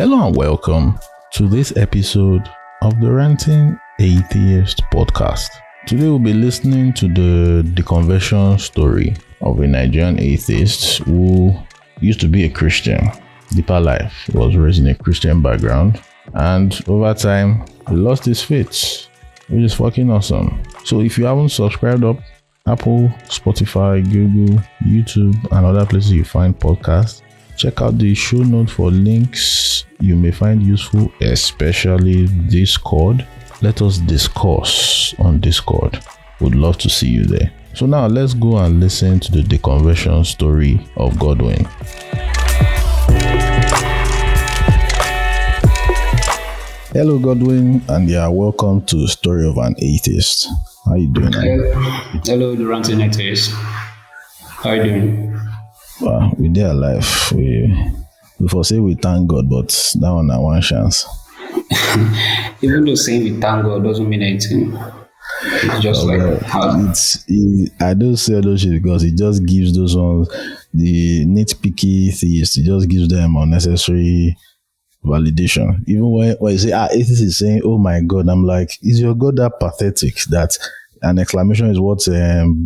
Hello and welcome to this episode of the Ranting Atheist podcast. Today we'll be listening to the deconversion story of a Nigerian atheist who used to be a Christian. Deeper life. He was raised in a Christian background, and over time he lost his faith, which is fucking awesome. So if you haven't subscribed up Apple, Spotify, Google, YouTube, and other places you find podcasts, check out the show notes for links you may find useful, especially Discord. Let us discuss on Discord. Would love to see you there. So now let's go and listen to the deconversion story of Godwin. Hello Godwin, and welcome to the Story of an Atheist. How you doing? Hello, the Ranting Atheist. How you doing? Well, we're there alive. We foresee we thank God, but that one na one chance. Even though saying we thank God doesn't mean anything. It's just I don't say those shit because it just gives those ones, the nitpicky theists, it just gives them unnecessary validation. Even when you say, atheist is saying, oh my God, I'm like, is your God that pathetic that an exclamation is what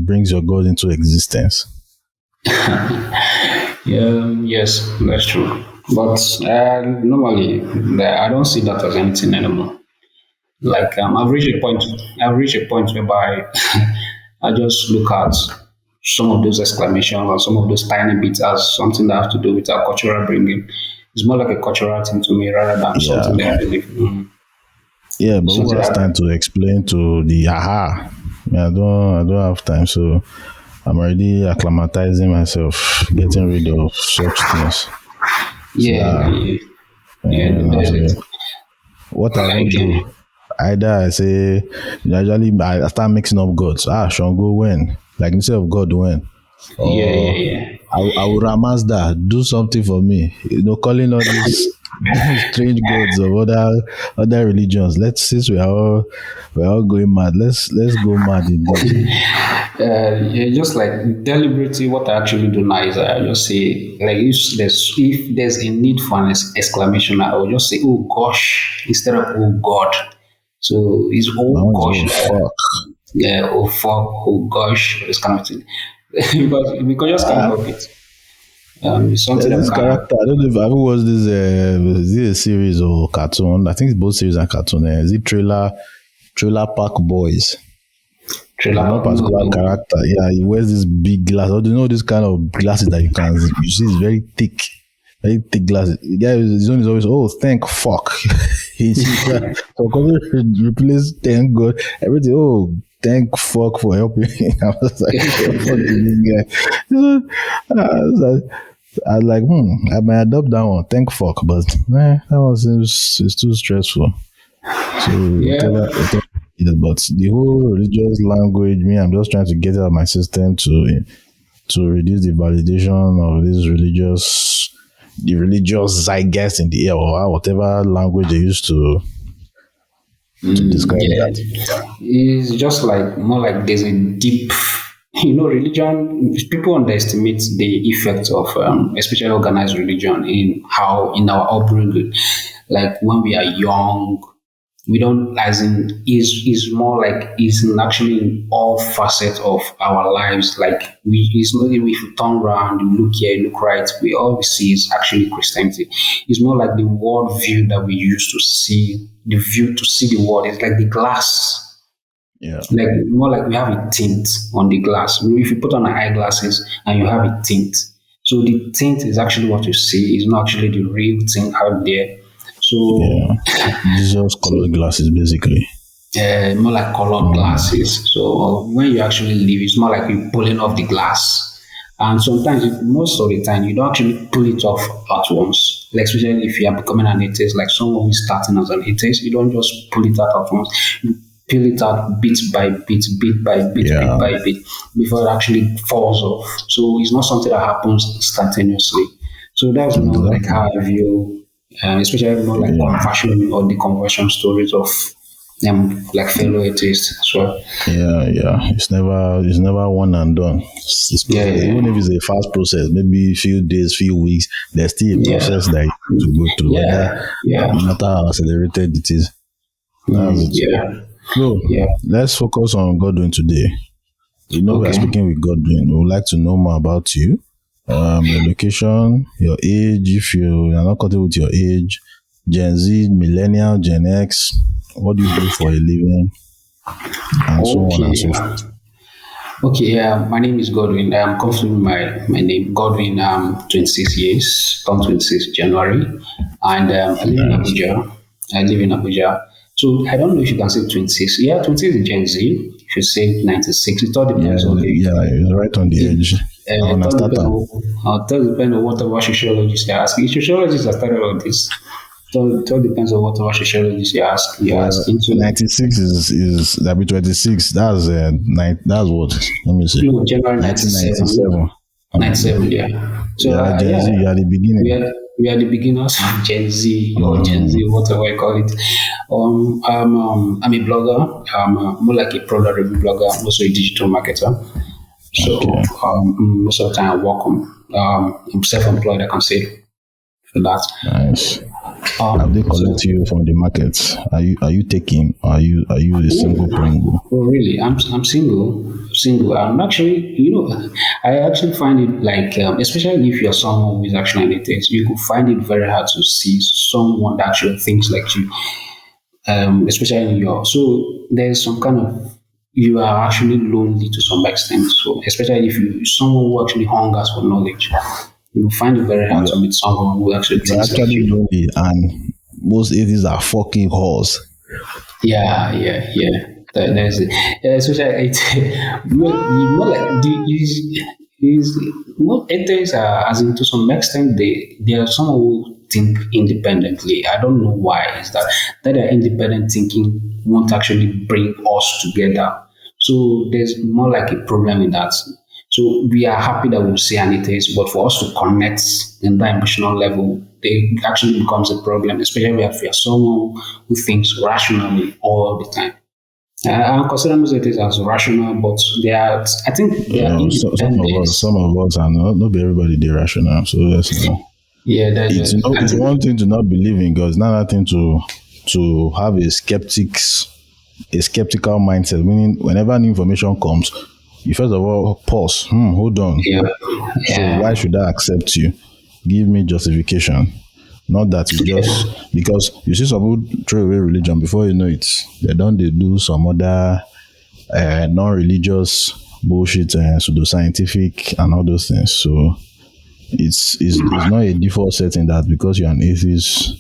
brings your God into existence? Yes, that's true. But normally, I don't see that as anything anymore. Like I've reached a point whereby I just look at some of those exclamations or some of those tiny bits as something that has to do with our cultural bringing. It's more like a cultural thing to me rather than something that I believe in. Yeah, but who has time to explain to the aha? I don't have time, so I'm already acclimatizing myself, getting rid of such things. What I will do, either I say, I start mixing up gods. Shango when? Like instead of God when? I will Ramazda, do something for me. Calling all these strange gods of other religions. Since we're all going mad, let's go mad indeed. Just like deliberately, what I actually do now is I just say, like, if there's a need for an exclamation, I will just say, oh gosh, instead of oh God. So it's oh gosh. Fuck. Yeah, oh fuck, oh gosh, this kind of thing. because just can't help it. It's something this character, I don't know if I ever watched this. Is it a series or cartoon? I think it's both series and cartoon. Is it Trailer Park Boys? One particular character. Yeah, he wears this big glass. Do you know this kind of glasses that you see? It's very thick glasses. The guy, his own is always, oh, thank fuck. So replace thank God, everything. Oh, thank fuck for helping. I was like, fuck this guy. I was like, I might adopt that one. Thank fuck, but that one seems too stressful. So but the whole religious language, I'm just trying to get it out of my system to reduce the validation of this religious zeitgeist in the air, or whatever language they used to describe that. It's just like more like there's a deep, religion. People underestimate the effect of especially organized religion in our upbringing. Like when we are young, we don't, as in, is more like is actually in all facets of our lives. Like it's not if you turn around, you look here, you look right, all we see is actually Christianity. It's more like the world view that we use to see the world. It's like the glass. Yeah. Like more like we have a tint on the glass. If you put on eyeglasses and you have a tint, so the tint is actually what you see. It's not actually the real thing out there. So Jesus colored glasses, basically. More like colored glasses. So when you actually leave, it's more like you're pulling off the glass. And sometimes, most of the time, you don't actually pull it off at once. Like especially if you are becoming an atheist, like someone who is starting as an atheist, you don't just pull it out at once. You peel it out bit by bit, bit by bit, bit by bit, before it actually falls off. So it's not something that happens instantaneously. So that's more like how I view, especially more like conversion or deconversion stories of like fellow atheists as well. Yeah. It's never one and done. Even if it's a fast process, maybe few days, few weeks, there's still a Yeah, process that you have to go through, whether yeah, no matter how accelerated it is. That's it. yeah, So yeah. let's focus on Godwin today. We are Okay. speaking with Godwin. We would like to know more about you, your location, your age, if you are not comfortable with your age, Gen Z, Millennial, Gen X, what do you do for a living, and so on and so Okay. forth. Okay, yeah, my name is Godwin. I'm confirming my name. Godwin, 26 years, come 26 January. And I live in Nice. Abuja. I live in Abuja. So I don't know if you can say 26. Yeah, 26 is Gen Z. If you say 96, it all depends on the. It's right on the edge. I It want to all start depends out. on whatever sociologists you ask. If sociologists are started on this. It all depends on whatever sociologist you ask. You Well, ask into. 96 is that be 26. That's what. Let me see. No, January 97. 1997. 97, yeah. So, Yeah, Gen Z. yeah, You are the we beginning. are, we are the beginners of Gen Z or Gen Z, whatever I call it. I'm a blogger. I'm more like a product review blogger. I'm also a digital marketer. So, Okay. most of the time I work on, I'm self-employed, I can say for that. Nice. Have they So, collect you from the market? Are you taking? Are you a single pringle? oh, really? I'm single. Single. I'm actually, I actually find it like, especially if you're someone who is actually an atheist, you could find it very hard to see someone that actually thinks like you. Especially in your. So there's some kind of you are actually lonely to some extent. So especially if you someone who actually hungers for knowledge, you find it very hard to meet someone who actually You're thinks like actually you. lonely, and most atheists are fucking whores. Yeah. There's especially it, more like the is more atheists are as in to some extent they are someone who think independently. I don't know why is that their independent thinking won't actually bring us together. So there's more like a problem in that. So we are happy that we see an atheist, but for us to connect in that emotional level, it actually becomes a problem, especially if you're someone who thinks rationally all the time. I consider most atheists as rational, but they are, I think they are independent. Some of us are not be everybody they rational. So that's Yeah, that's it's just, I it's think, one thing to not believe in God. It's another thing to have a skeptical mindset. Meaning, whenever new information comes, you first of all pause. Hold on. yeah, So yeah, why should I accept you? Give me justification. Not that you just because you see some people throw away religion before you know it. They do some other non-religious bullshit and pseudoscientific and all those things. So it's not a default setting that because you're an atheist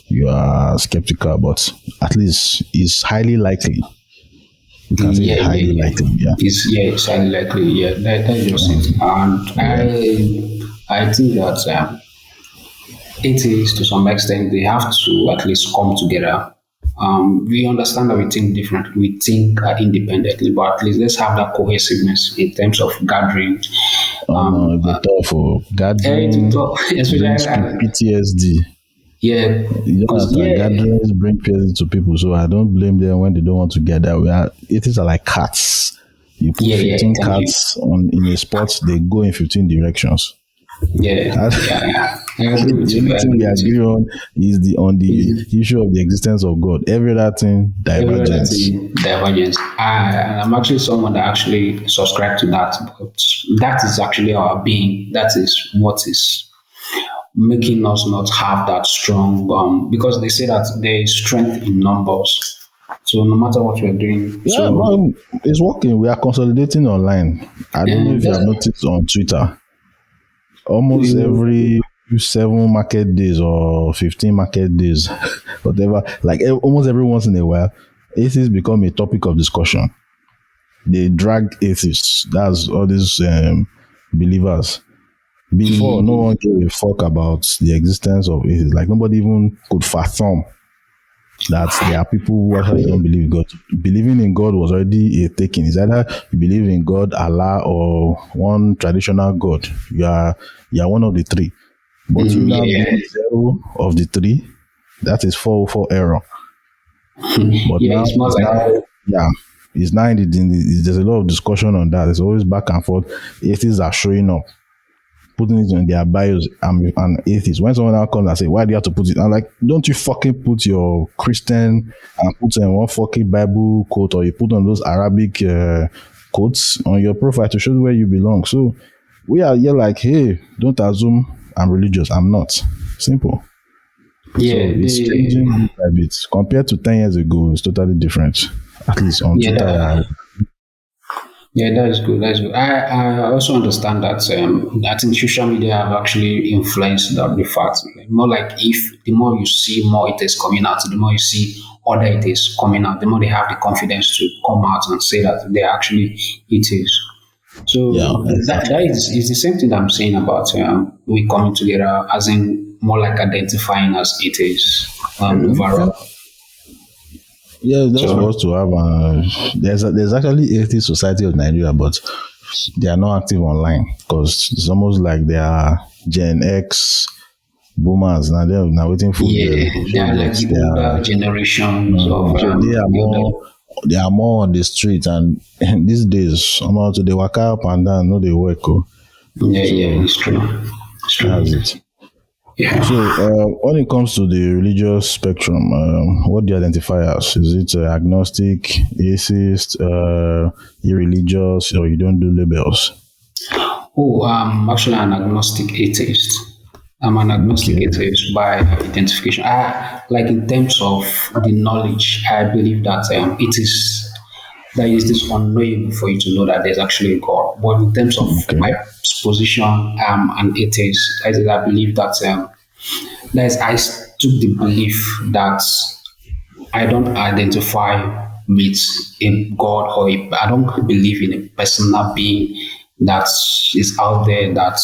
you are skeptical, but at least it's highly likely. You can say yeah, it's yeah, highly yeah. likely. Yeah. It's highly likely. Yeah, that's just it. And I think that atheists, to some extent, they have to at least come together. We understand that we think differently, we think independently, but at least let's have that cohesiveness in terms of gathering. It'll be tough for To gathering talk, especially, brings PTSD. yeah, You don't because understand. yeah, Gatherings bring PTSD to people, so I don't blame them when they don't want to gather. Atheists are like cats. You put yeah, 15 thank you, cats in a spot, they go in 15 directions. yeah. I agree with The you. only I thing agree we with you. agree on is the issue of the existence of God. Every other thing Every other divergence. thing, divergence. I'm actually someone that actually subscribe to that, but that is actually our being. That is what is making us not have that strong. Because they say that there is strength in numbers. So no matter what we're doing, Yeah, no, it's working. We are consolidating online. I don't know and if you have that's noticed on Twitter. Almost every 7 market days or 15 market days, whatever, like almost every once in a while, atheists become a topic of discussion. They drag atheists. That's all these believers. Before, no one gave a fuck about the existence of atheists. Like nobody even could fathom that there are people who actually don't believe in God. Believing in God was already a taking. It's either you believe in God, Allah, or one traditional God. You are one of the three. But you now yeah, being zero of the three, that is 404 error. But Yeah, now, it's more like yeah, it's now there's a lot of discussion on that. There's always back and forth. Atheists are showing up, putting it in their bios. I'm an atheist. When someone now comes and say, "Why do you have to put it?" I'm like, "Don't you fucking put your Christian and put in one fucking Bible quote, or you put on those Arabic quotes on your profile to show where you belong." So we are here like, hey, don't assume I'm religious. I'm not. Simple. yeah, So it's changing bit by bit. Compared to 10 years ago, it's totally different. At least on yeah, Twitter. yeah, that is good. That's good. I also understand that I think social media have actually influenced the fact. More like if the more you see more it is coming out, the more you see other it is coming out, the more they have the confidence to come out and say that they actually it is. So Yeah, that is the same thing that I'm saying about we coming together, as in more like identifying as it is overall. yeah, that's So for us to have. There's actually Atheist Society of Nigeria, but they are not active online because it's almost like they are Gen X boomers. Now they're now waiting for yeah, the they are like projects. the They older are generations of so they are the older. more. They are more on the street, and these days, somehow to they walk up and down, no, they work. Oh. Yeah, yeah, So it's true. It's true. that's it. Yeah. So, when it comes to the religious spectrum, what do you identify as? Is it agnostic, atheist, irreligious, or you don't do labels? Oh, I'm actually an agnostic atheist. I'm an agnostic Okay. atheist by identification. Like in terms of the knowledge, I believe that that is this unknowable for you to know that there's actually a God. But in terms of Okay. my position, I'm an atheist. I believe that I took the belief that I don't identify with a God I don't believe in a personal being that is out there that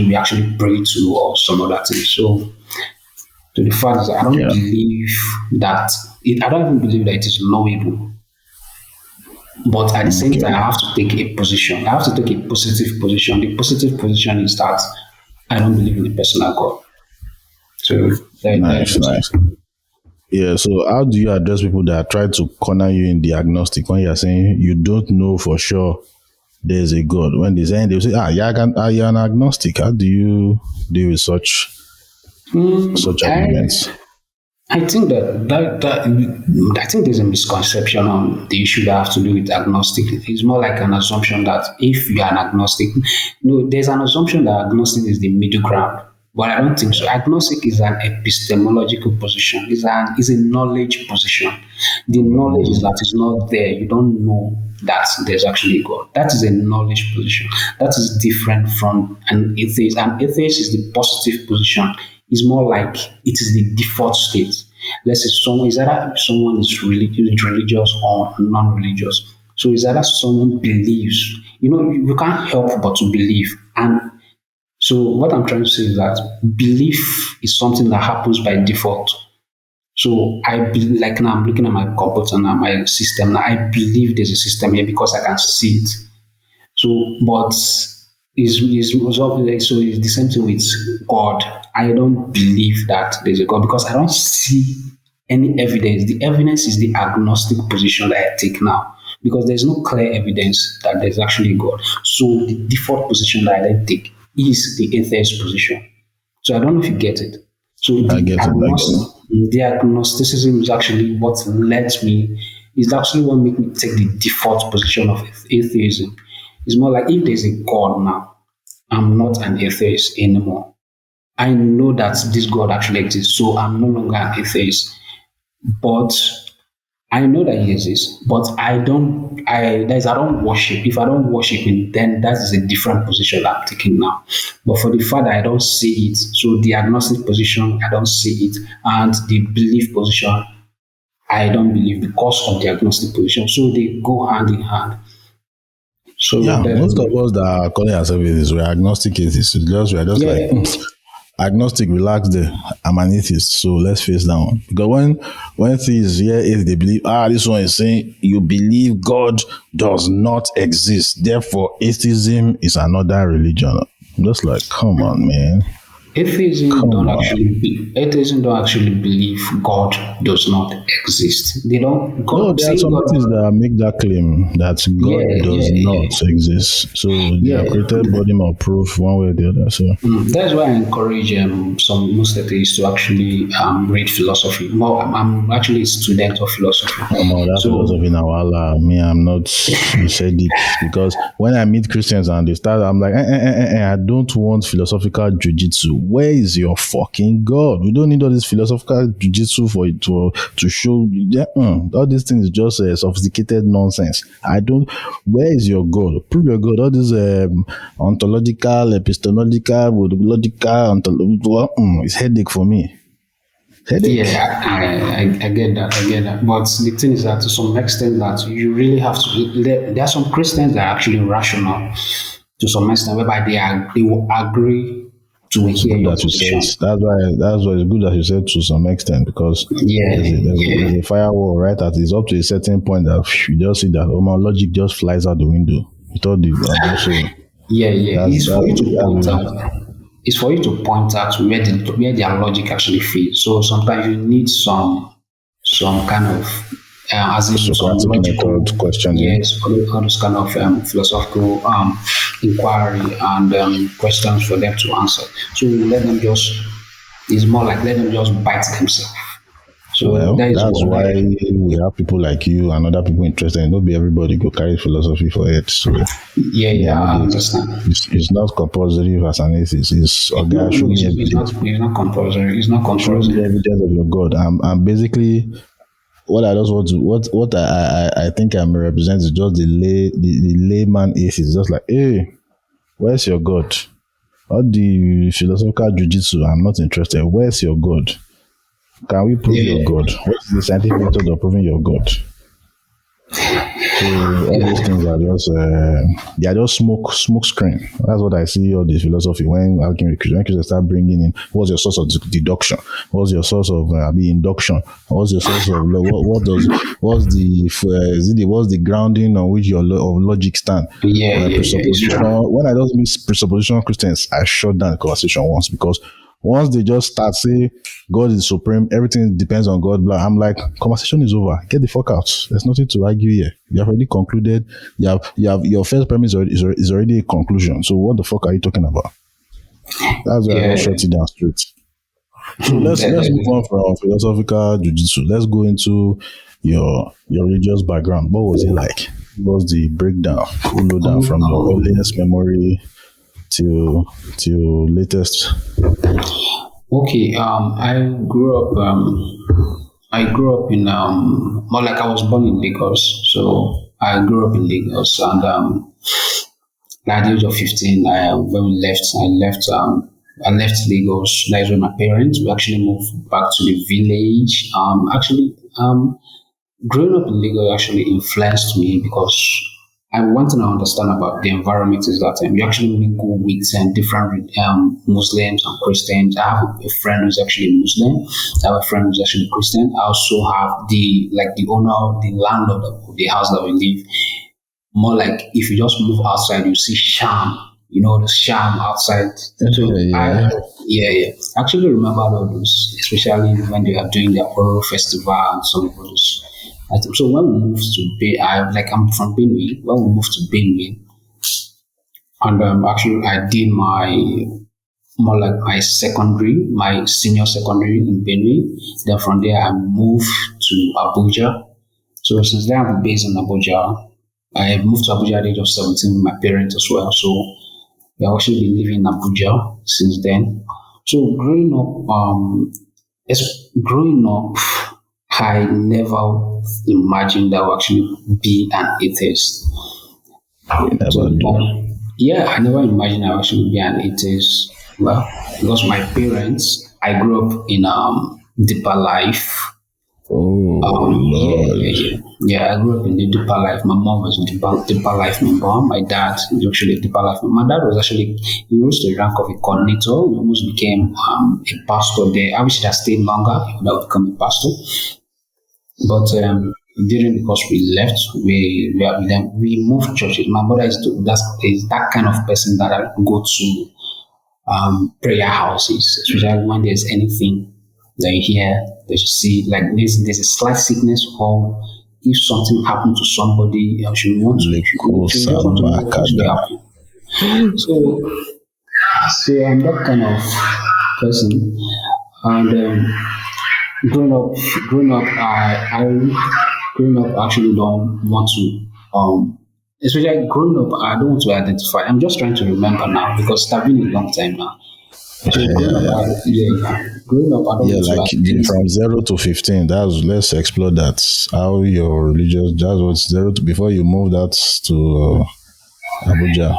we actually pray to or some other thing. So to the fact that I don't Yeah. believe that I don't even believe that it is knowable. But at the same Okay. time, I have to take a position. I have to take a positive position. The positive position is that I don't believe in a personal God. So Nice, nice. Yeah. So, how do you address people that try to corner you in the agnostic when you're saying you don't know for sure there's a God? When they say, you're an agnostic. How do you deal with such I arguments? I think that I think there's a misconception on the issue that have to do with agnostic. It's more like an assumption that if you are an agnostic, no, there's an assumption that agnostic is the middle ground, but I don't think so. Agnostic is an epistemological position. Is a knowledge position. The knowledge is that it's not there. You don't know that there's actually a God. That is a knowledge position. That is different from an atheist. An atheist is the positive position. It's more like it is the default state. Let's say someone is religious or non-religious. So is either someone believes, you can't help but to believe. And so what I'm trying to say is that belief is something that happens by default. So like now I'm looking at my computer now, my system now. I believe there's a system here because I can see it. So, but so it's the same thing with God. I don't believe that there's a God because I don't see any evidence. The evidence is the agnostic position that I take now because there's no clear evidence that there's actually a God. So the default position that I then take is the atheist position. So I don't know if you get it. So I get it. I get it. the agnosticism is actually what lets me, is actually what makes me take the default position of atheism. It's more like if there's a God now, I'm not an atheist anymore. I know that this God actually exists, so I'm no longer an atheist. But I know that he exists, but I don't worship. If I don't worship him, then that is a different position that I'm taking now. But for the Father, I don't see it. So the agnostic position, I don't see it. And the belief position, I don't believe because of the agnostic position. So they go hand in hand. So Yeah, most of that, us that are calling ourselves atheists, we're agnostic atheists. We're just like yeah, agnostic, relax there. I'm an atheist, so let's face that one. Because when things hear if they believe, this one is saying you believe God does not exist, therefore atheism is another religion. I'm just like, come on, man. Atheism Come don't on. atheism don't actually believe God does not exist. They don't No, God there are saying some God. atheists that make that claim that Yeah, God does not exist. So they yeah, have created body of proof one way or the other. So That's why I encourage some most atheists to actually read philosophy. Well, I'm actually a student of philosophy, that so philosophy now, Allah, me, I'm not Sadiq because when I meet Christians and they start, I'm like, I don't want philosophical jujitsu. Where is your fucking God? We don't need all this philosophical jujitsu for it to show. Yeah, all these things is just sophisticated nonsense. I don't. Where is your God? Prove your God. All this ontological, epistemological, logical, ontological. It's headache for me. Headache. yeah, I get that, I get that. But the thing is that to some extent that you really have to. There are some Christians that are actually rational to some extent, whereby they will agree to hear Good your that you said. position. That's why it's good that you said to some extent because Yeah, there's a firewall right that is up to a certain point that you just see that my logic just flies out the window without the so yeah. that's It's for you to point that out. It's for you to point out where their logic actually fits. So sometimes you need some kind of as in some Socratic logical, method questioning. yes, all those kind of philosophical inquiry and questions for them to answer. So let them just, it's more like let them just bite themselves. So Well, that is that's what why that, we have people like you and other people interested. Not be everybody go carry philosophy for it. So yeah, I I need it. understand. It's not compulsory as an atheist. It's No, okay, show no, me it's evidence. not compulsory. It's not Show me compulsory. evidence of your God. I'm basically what I just want to what I think I'm represent is just the layman atheist. Just like, hey, where's your God? All the philosophical jujitsu, I'm not interested. Where's your God? Can we prove your Yeah, God? What's the scientific method of proving your God? So all those things are just they are just smoke screen. That's what I see all this philosophy when arguing with Christians. When Christians start bringing in what's your source of deduction, what's your source of induction, what's your source of what's the grounding on which your of logic stand, yeah. It's presupposition. true. When I just meet presuppositional Christians, I shut down the conversation once because once they just start say God is supreme, everything depends on God, blah, I'm like, conversation is over. Get the fuck out. There's nothing to argue here. You have already concluded. You have your first premise is already a conclusion. So what the fuck are you talking about? That's why I Yeah, just shut it down straight. So let's move on from philosophical jujitsu. Let's go into your religious background. What was it like? What was the breakdown? Follow down from your earliest memory till latest. okay. I grew up in more like I was born in Lagos, so I grew up in Lagos, and at the age of 15, when we left, I left Lagos. That is with my parents. We actually moved back to the village. Growing up in Lagos actually influenced me because one thing I understand about the environment is that you actually mingle with different Muslims and Christians. I have a friend who's actually Muslim. I have a friend who's actually Christian. I also have the owner, the landlord of the house that we live. More like if you just move outside, you see sham. You know the sham outside. So Yeah. yeah. I actually remember all those, especially when they are doing their oral festival and some of those. So when we moved to I'm from Benue. When we moved to Benue, and actually I did my senior secondary in Benue. Then from there I moved to Abuja. So since then I'm based in Abuja. I moved to Abuja at the age of 17 with my parents as well. So we actually been living in Abuja since then. So growing up, I never imagined I would actually be an atheist. So, Never do. yeah, I never imagined I would actually be an atheist. Well, because my parents, I grew up in deeper life. Oh Yeah. Lord. Yeah, I grew up in the deeper life. My mom was a deeper life member. My dad was actually a deeper life member. My dad was actually, he rose to the rank of a coordinator. He almost became a pastor there. I wish he had stayed longer. He would have become a pastor. But it didn't because we left. We moved churches. My mother is that kind of person that I go to prayer houses, especially when there's anything that you hear, that you see, like there's a slight sickness, or if something happened to somebody, you should want to, you just want to know what's going to happen. So I'm that kind of person, and growing up, growing up actually don't want to especially growing up, I don't want to identify. I'm just trying to remember now because it's been a long time now. So growing up, I don't want like to from 0 to 15. Let's explore that. How your religious, that was 0 to, before you moved that to Abuja.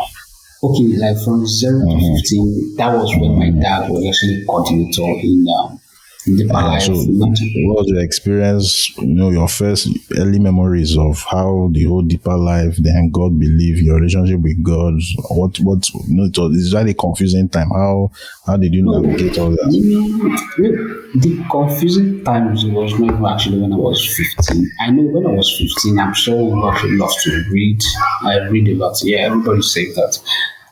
Okay, like from 0 to 15, that was when my dad was actually coordinator in the life. So what was your experience, your first early memories of how the whole deeper life, then God belief, your relationship with God, it's really a confusing time. How did you navigate all that? The confusing times was not even actually when I was 15. I know when I was 15, I'm sure I actually love to read. I read a lot. Yeah, everybody says that.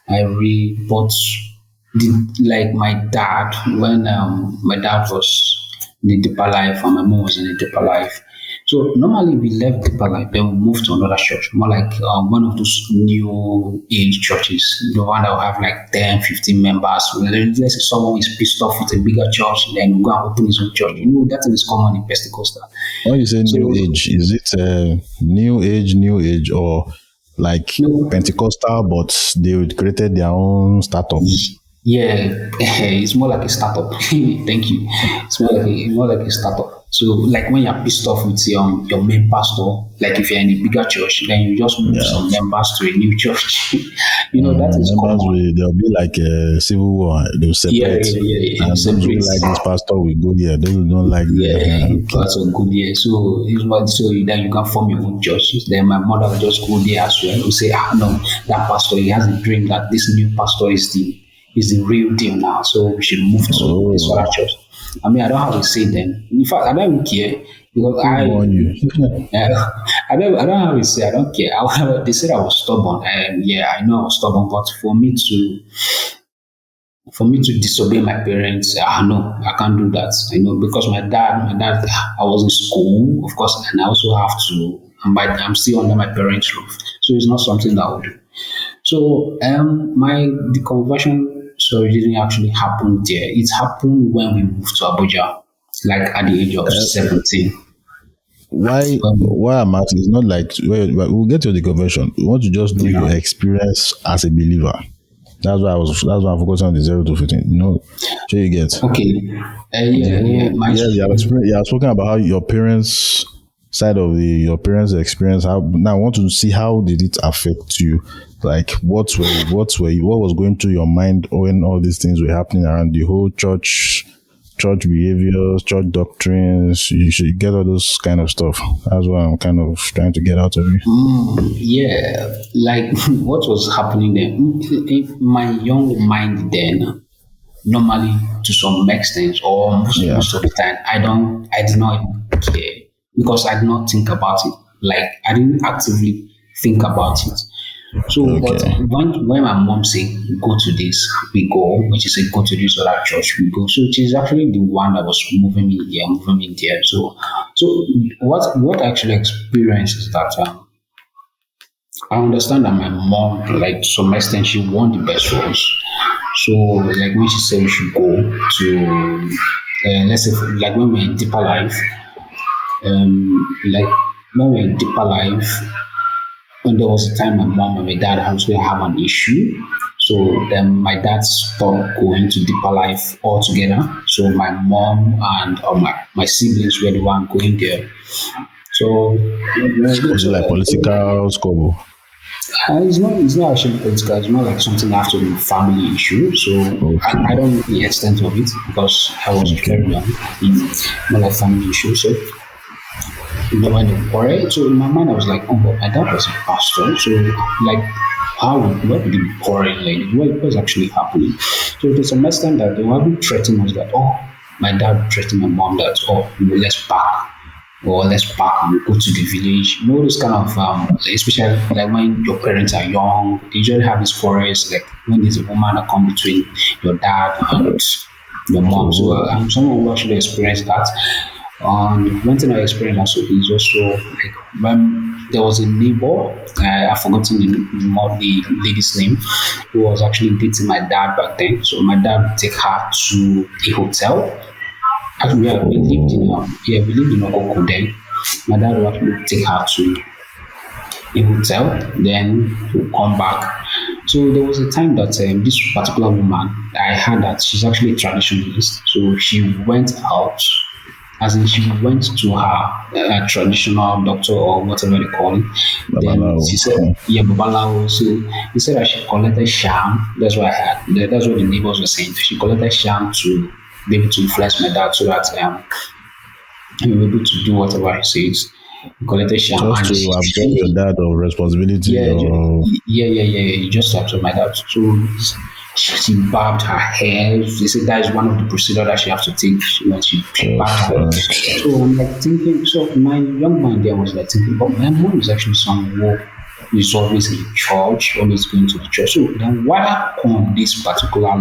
I read, but like my dad, when my dad was in the deeper life and my mom was in the deeper life. So normally we left deeper life, then we moved to another church, more like one of those new age churches, the one that will have like 10, 15 members. Let's say someone is pissed off with a bigger church, then we go and open his own church. That thing is common in Pentecostal. When you say new age, is it new age, or like Pentecostal, but they created their own startup? Yeah, it's more like a startup. Thank you. It's more like a startup. So, like when you're pissed off with your main pastor, like if you're in a bigger church, then you just move some members to a new church. That is common. There'll be like a civil war. They'll separate. Yeah. And those who like this pastor will go there. Those who don't like that's a good year. So then you can form your own church. Then my mother will just go there as well. Will say, no, that pastor, he has a dream that this new pastor is the real deal now. So we should move to this other church. I mean, I don't have to say them. In fact, I don't even care because I don't have to say I don't care. They said I was stubborn. I know I was stubborn, but for me to disobey my parents, no, I can't do that. I know because my dad, I was in school, of course, and I also have to. I'm still under my parents' roof, so it's not something that I would do. So, the conversion didn't actually happen there. It happened when we moved to Abuja, like at the age of 17. Why I'm asking is not like we'll get to the conversion. We want to just know your experience as a believer. That's why I'm focusing on the 0 to 15. So you get. Okay. You have spoken about how your parents' side of your parents' experience. Now I want to see how did it affect you. Like what was going through your mind when all these things were happening around the whole church behaviors, church doctrines. You should get all those kind of stuff. That's what I'm kind of trying to get out of you. Like what was happening then? In my young mind then, normally to some extent or most of the time, I did not even care because I did not think about it. Like I didn't actively think about it. So, but when my mom said, go to this, we go. When she said, go to this other church, we go. So, she's actually the one that was moving me there. So what I actually experienced is that I understand that my mom, like to some extent, she won the best roles. So, like when she said we should go to, let's say, like when we're in deeper life, when there was a time my mom and my dad actually have an issue. So then my dad stopped going to deeper life altogether. So my mom and my siblings were the one going there. So it's like political squabble. It's not actually political. It's not like something after the family issue. So I don't know the extent of it because I was very young. More like family issue. So when they quarrel, so in my mind I was like, oh, but my dad was a pastor, so like what did he quarrel? Like what was actually happening? So to some extent that they were threatening us that my dad threatened my mom that let's pack. or let's pack and go to the village. You know those kind of especially like when your parents are young, they usually have this forest. Like when there's a woman that come between your dad and your mom. So someone who actually experienced that. And one thing I experienced also is also like when there was a neighbor, I've forgotten the lady's name, who was actually dating my dad back then. So my dad would take her to a hotel. Actually, yeah, we lived in Okoko then. My dad would actually take her to a hotel, then we'll come back. So there was a time that this particular woman, I heard that she's actually a traditionalist. So she went out, as in she went to her traditional doctor or whatever they call it. Then she said, yeah, Babalao. So he said that she collected sham. That's what I heard. That's what the neighbors were saying. She collected sham to be able to influence my dad so that he will be able to do whatever he says. He collected sham. Just to absorb your dad of responsibility. Yeah, or... yeah. Just to absorb my dad. So she barbed her hair. They said that is one of the procedures that she has to take when she barbed her hair. So I'm like thinking, so my young mind there was like thinking, but my mom is actually someone who is always in church, always going to the church. So then why come this particular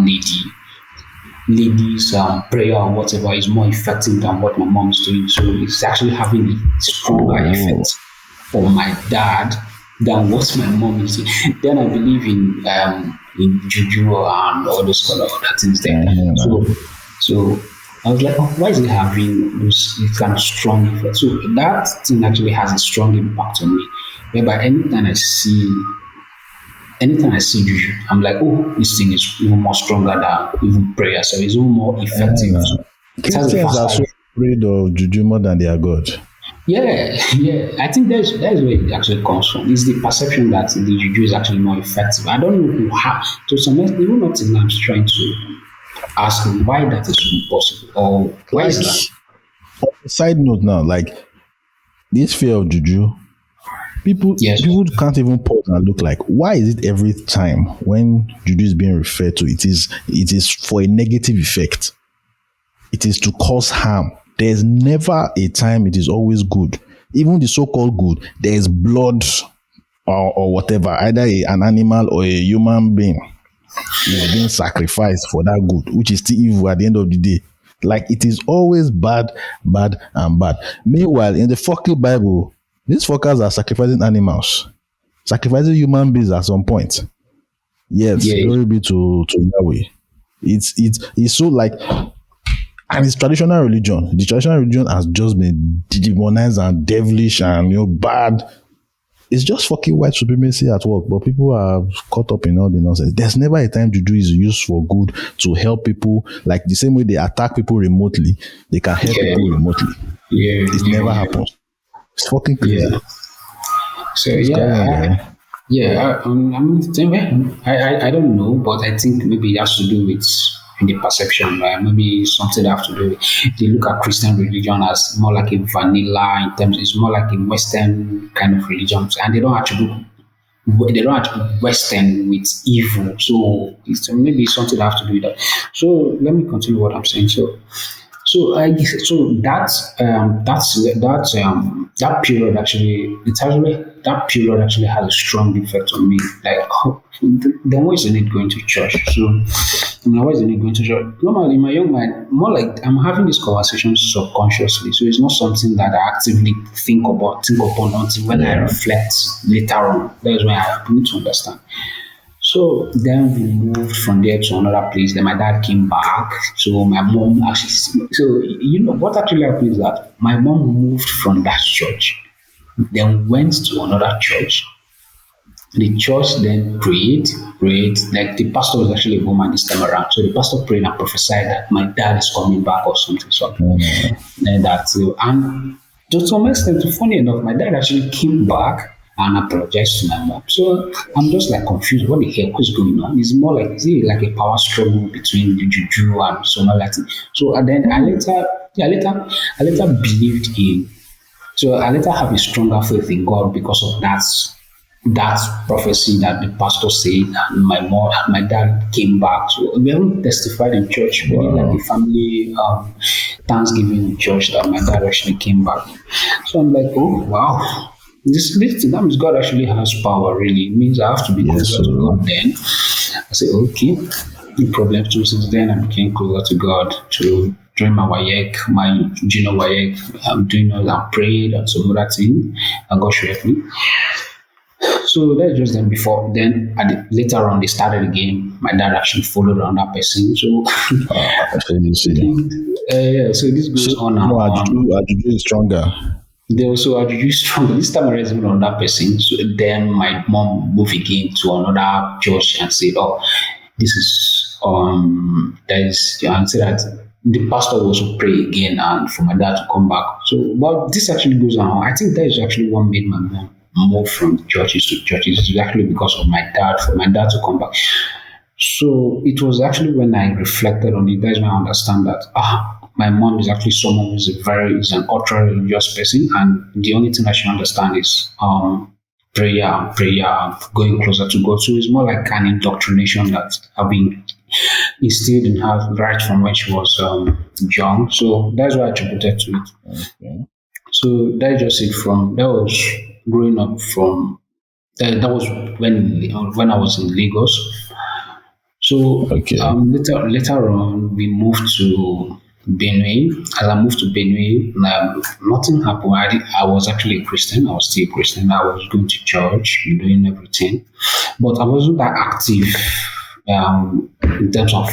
lady's prayer or whatever is more effective than what my mom is doing? So it's actually having a stronger effect for my dad than what my mom is doing. Then I believe in juju and all those kind of other things there. So I was like, oh, why is it having this kind of strong effect? So that thing actually has a strong impact on me. Whereby anytime I see juju, I'm like, oh, this thing is even more stronger than even prayer. So it's even more effective. Christians are so afraid of juju more than their God. Yeah. I think that's where it actually comes from. It's the perception that the juju is actually more effective. I don't know how. To some extent, even not till I'm trying to ask him why that is impossible or why is that. On a side note now, like this fear of juju, people can't even pause and look like, why is it every time when juju is being referred to, it is for a negative effect? It is to cause harm. There's never a time it is always good. Even the so-called good, there is blood or whatever, either an animal or a human being is being sacrificed for that good, which is still evil at the end of the day. Like it is always bad. Meanwhile, in the fucking Bible, these fuckers are sacrificing animals, sacrificing human beings at some point. Yes, glory be to Yahweh. It's so like. And it's traditional religion. The traditional religion has just been demonized and devilish and bad. It's just fucking white supremacy at work. But people are caught up in all the nonsense. There's never a time juju is used for good to help people. Like the same way they attack people remotely, they can help people remotely. It never happens. It's fucking crazy. So I don't know, but I think maybe it has to do with the perception, right? Maybe something that have to do with, they look at Christian religion as more like a vanilla in terms, it's more like a Western kind of religion, and they don't attribute Western with evil. So it's maybe something that have to do with that. So let me continue what I'm saying. That period actually has a strong effect on me. Like, then why is the need going to church? So, why is the need going to church? Normally, in my young mind, more like I'm having this conversation subconsciously. So it's not something that I actively think upon until when I reflect later on. That's when I need to understand. So then we moved from there to another place. Then my dad came back. So my mom actually, what actually happened is that my mom moved from that church, then went to another church. The church then prayed. Like the pastor was actually a woman this time around. So the pastor prayed and prophesied that my dad is coming back or something. And to some extent, funny enough, my dad actually came back and apologized to my mom. So I'm just like confused. What the heck is going on? It's more like, is it like a power struggle between the juju and some other thing? So and then I later believed in. So I later have a stronger faith in God because of that prophecy that the pastor said. And my dad came back. So we haven't testified in church. We did like a family Thanksgiving in church that my dad actually came back. So I'm like, oh wow. This that means God actually has power, really. It means I have to be Yes, closer to sir. God then. I say, okay. The problem too, since then I became closer to God to during my WAEC, my junior WAEC. I'm doing all that, prayed and some other thing, and God showed me. So that's just then before. Then later on, they started again. My dad actually followed another person. So, So you see. yeah, so this goes on and No, on. Ajuju is stronger. They also are used strong. This time around, even on that person. So then my mom moved again to another church and said, "Oh, this is there is," and said that the pastor will also pray again and for my dad to come back. So, but this actually goes on. I think that is actually what made my mom move from churches to churches. It's actually because of my dad, for my dad to come back. So it was actually when I reflected on it, that's when I understand that my mom is actually someone who's is an ultra religious person, and the only thing that she understands is prayer, and going closer to God. So it's more like an indoctrination that have been instilled in her right from when she was young. So that's what I attributed to it. Okay. So that's just it. From that was growing up from that was when I was in Lagos. So Okay. later on, we moved to Benue. As I moved to Benue, nothing happened. I was actually a Christian. I was still a Christian. I was going to church, doing everything, but I wasn't that active in terms of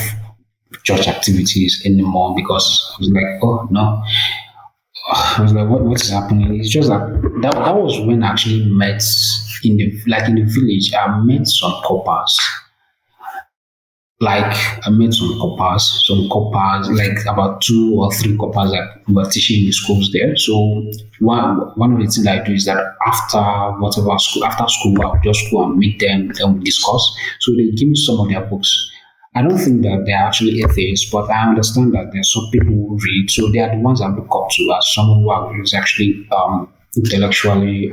church activities anymore because I was like, oh no. I was like, what is happening? It's just that was when I actually met in the village. I met some coppers, like I met some coppers, like about 2 or 3 coppers that were teaching in the schools there. So one of the things I do is that after school, I'll just go and meet them and we discuss. So they give me some of their books. I don't think that they're actually atheists, but I understand that there are some people who read. So they are the ones I look up to as someone is actually intellectually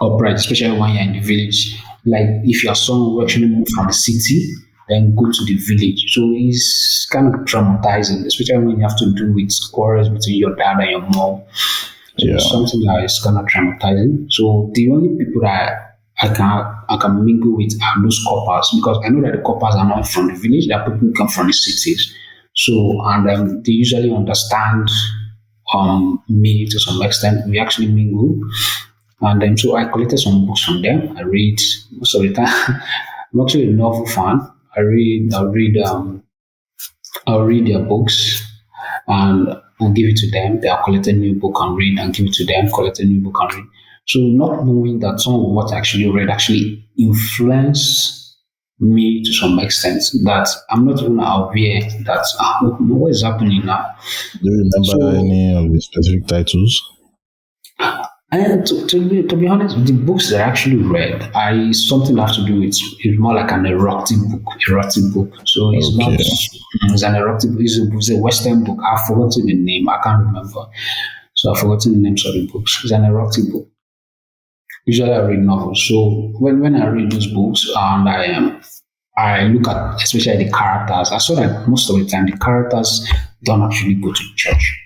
upright, especially when you're in the village. Like if you're someone who actually moved from the city, then go to the village. So it's kind of traumatizing, especially when you have to do with quarrels between your dad and your mom. So Yeah. it's something that is kind of traumatizing. So the only people that I can mingle with are those coppers because I know that the coppers are not from the village, they are people who come from the cities. So and they usually understand me to some extent. We actually mingle. And then so I collected some books from them. I read most of the time. I'm actually a novel fan. I'll read their books and I'll give it to them. They'll collect a new book and read and give it to them, collect a new book and read. So not knowing that some of what I actually read actually influenced me to some extent that I'm not even aware that what is happening now. Do you remember So any of the specific titles? and to be honest, the books that I actually read, something that have to do with it's more like an erotic book. So it's not Okay. it's an erotic book. It's a Western book. I've forgotten the name. I can't remember. So I've forgotten the names of the books. It's an erotic book. Usually I read novels. So when I read those books and I look at especially the characters, I saw that most of the time the characters don't actually go to church.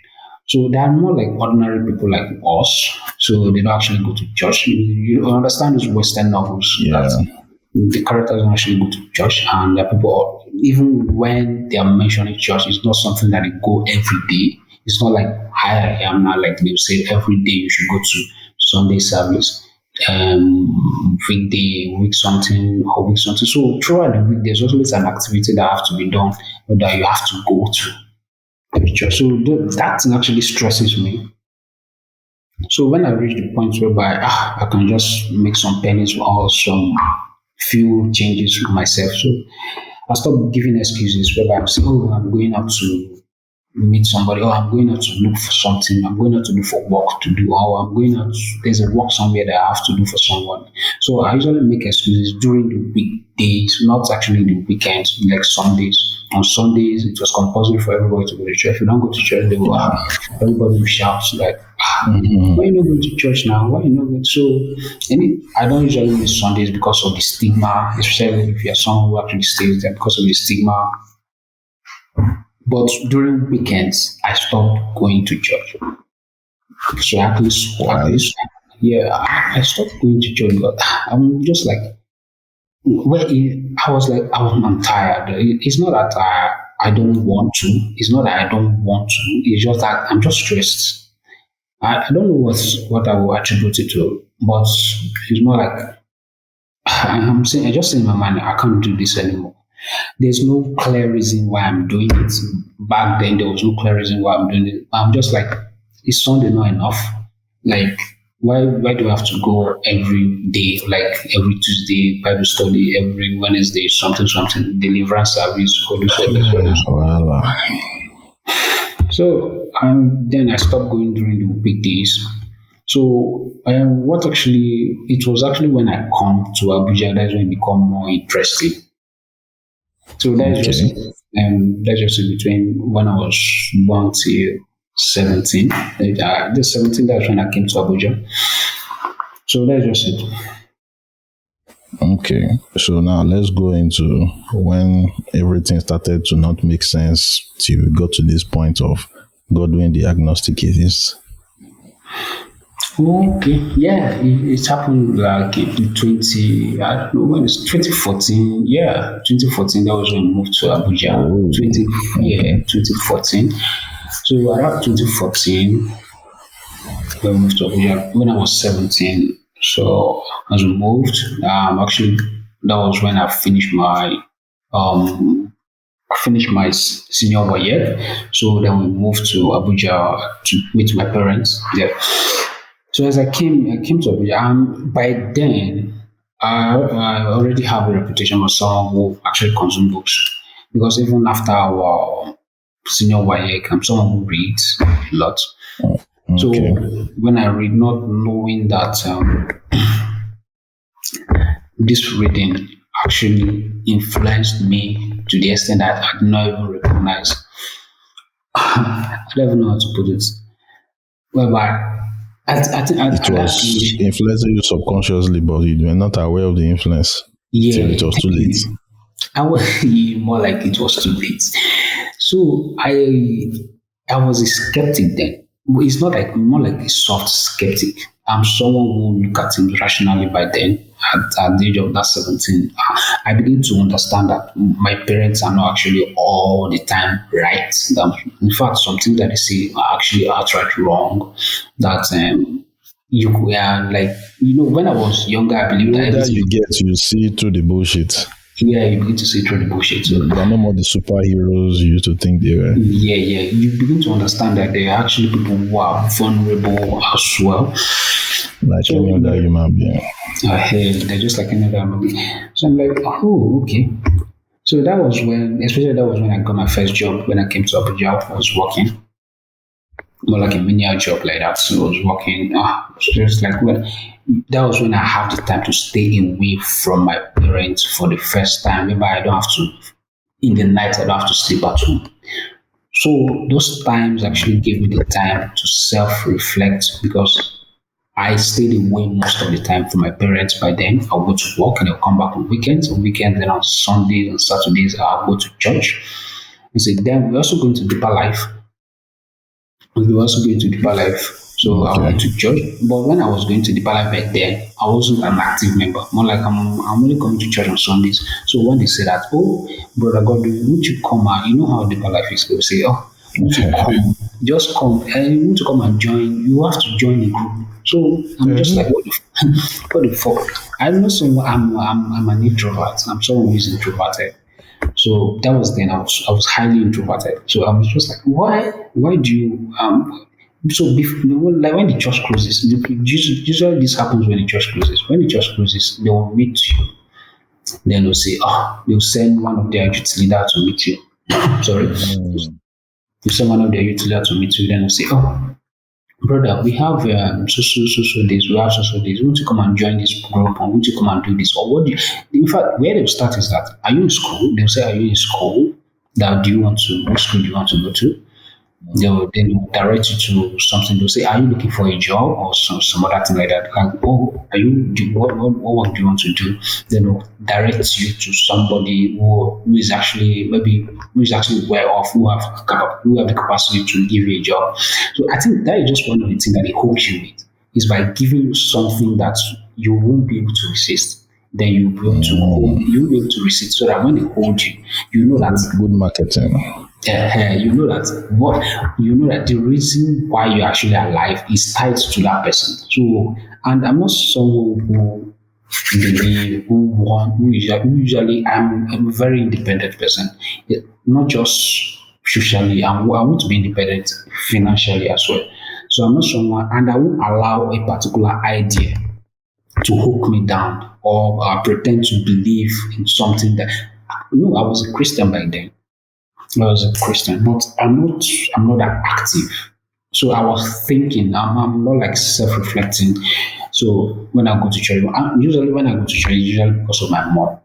So they are more like ordinary people like us. So they don't actually go to church. You understand those Western novels Yeah. that the characters don't actually go to church, and the people, even when they are mentioning church, it's not something that they go every day. It's not like I am now, like they say every day you should go to Sunday service, weekday, week something, or week something. So throughout the week, there's always an activity that have to be done or that you have to go to the church. So that thing actually stresses me. So when I reach the point whereby I can just make some pennies or some few changes for myself. So I stop giving excuses whereby I'm saying, oh, I'm going out to meet somebody, or I'm going out to look for something, I'm going out to look for work to do, or I'm going out, there's a work somewhere that I have to do for someone. So I usually make excuses during the weekdays, not actually the weekends, like Sundays. On Sundays, it was compulsory for everybody to go to church. If you don't go to church, they will, everybody will shout, like, why you not going to church now? Why you not going? So, I don't usually miss Sundays because of the stigma, especially if you're someone who actually stays there because of the stigma But during weekends, I stopped going to church. So Why? yeah, I stopped going to church. But I'm just like, I was like, I'm tired. It's not that I don't want to. It's not that I don't want to. It's just that I'm just stressed. I don't know what I will attribute it to, but it's more like I'm saying. I just say in my mind, I can't do this anymore. There's no clear reason why I'm doing it. Back then, there was no clear reason why I'm doing it. I'm just like, is Sunday not enough? Like, why do I have to go every day, like every Tuesday, Bible study, every Wednesday, something, deliverance service, all this. Well, So then I stopped going during the weekdays. So it was actually when I come to Abuja that's when it become more interesting. So okay. that's just between when I was born till 17. The 17 that's when I came to Abuja. So that's just it. Okay. So now let's go into when everything started to not make sense till we got to this point of Godwin the agnostic atheist. Okay, yeah, it happened like in 20, I don't know when it's 2014. Yeah, 2014, that was when I moved to Abuja. Oh, 2014. So around 2014, when I moved to Abuja, when I was 17. So as we moved, actually, that was when um, I finished my senior year. So then we moved to Abuja to meet my parents there. So as I came to Abuja, and by then I already have a reputation of someone who actually consumes books. Because even after our senior year, I'm someone who reads a lot. So okay. when I read, not knowing that this reading actually influenced me to the extent that I did not even recognize. I don't even know how to put it. Well, but I think It at that was age, influencing you subconsciously, but you were not aware of the influence till yeah, it was too late. I was more like it was too late. So I was a skeptic then. It's not like more like a soft skeptic. I'm someone who look at things rationally by then. At the age of that 17, I begin to understand that my parents are not actually all the time right. That, in fact, some things that they say are actually outright wrong. That you were like, when I was younger, I The believed that older everything. you get, you see through the bullshit. Yeah, you begin to see through the bullshit. So They're no more the superheroes you used to think they were. yeah. You begin to understand that there are actually people who are vulnerable as well. Like So any other human being. hey, they're just like another movie. So I'm like, oh, okay. So that was when I got my first job. When I came to Abuja, I was working more like a menial job like that. So I was working. It was just like that was when I had the time to stay away from my parents for the first time. Maybe I don't have to in the night. I don't have to sleep at home. So those times actually gave me the time to self-reflect because I stayed away most of the time from my parents by then. I'll go to work and I'll come back on weekends. On weekends, then on Sundays and Saturdays, I'll go to church. And so then we're also going to deeper life. We were also going to deeper life. So I Okay. went to church. But when I was going to deeper life back then, I wasn't an active member. More like I'm only coming to church on Sundays. So when they say that, oh, brother Godwin, won't you come out? You know how deeper life is. They'll say, oh, won't you come? Just come. And you want to come and join. You have to join the group. So I'm just like, what the fuck? I'm not saying I'm an introvert. I'm someone who is introverted. So that was then I was highly introverted. So I was just like, why do you like when the church closes, usually this happens when the church closes. When the church closes, they will meet you. Then they'll say, they'll send one of their youth leader to meet you. Sorry. They'll send one of their youth leader to meet you. Then they'll say, brother, we have so days, we have so days. Won't you come and join this group? Or won't you come and do this? Or what do you, in fact, where they'll start is that, are you in school? They'll say, are you in school? That do you want to, what school do you want to go to? They'll direct you to something. They'll say, "Are you looking for a job or some other thing like that?" Like, "Oh, are you? What work do you want to do?" Then they'll direct you to somebody who is actually maybe who is actually well off, who have the capacity to give you a job. So I think that is just one of the things that they hook you with, is by giving you something that you won't be able to resist. Then you'll be able to resist, so that when they hold you, you know that Good marketing. you know that the reason why you're actually alive is tied to that person. So, and I'm not someone who believe who usually I'm a very independent person. Not just socially, I want to be independent financially as well. So I'm not someone, and I won't allow a particular idea to hook me down, or pretend to believe in something that. No, I was a Christian back then. I was a Christian, but I'm not that active. So I was thinking, I'm not like self-reflecting. So when I go to church, usually when I go to church, usually because of my mom.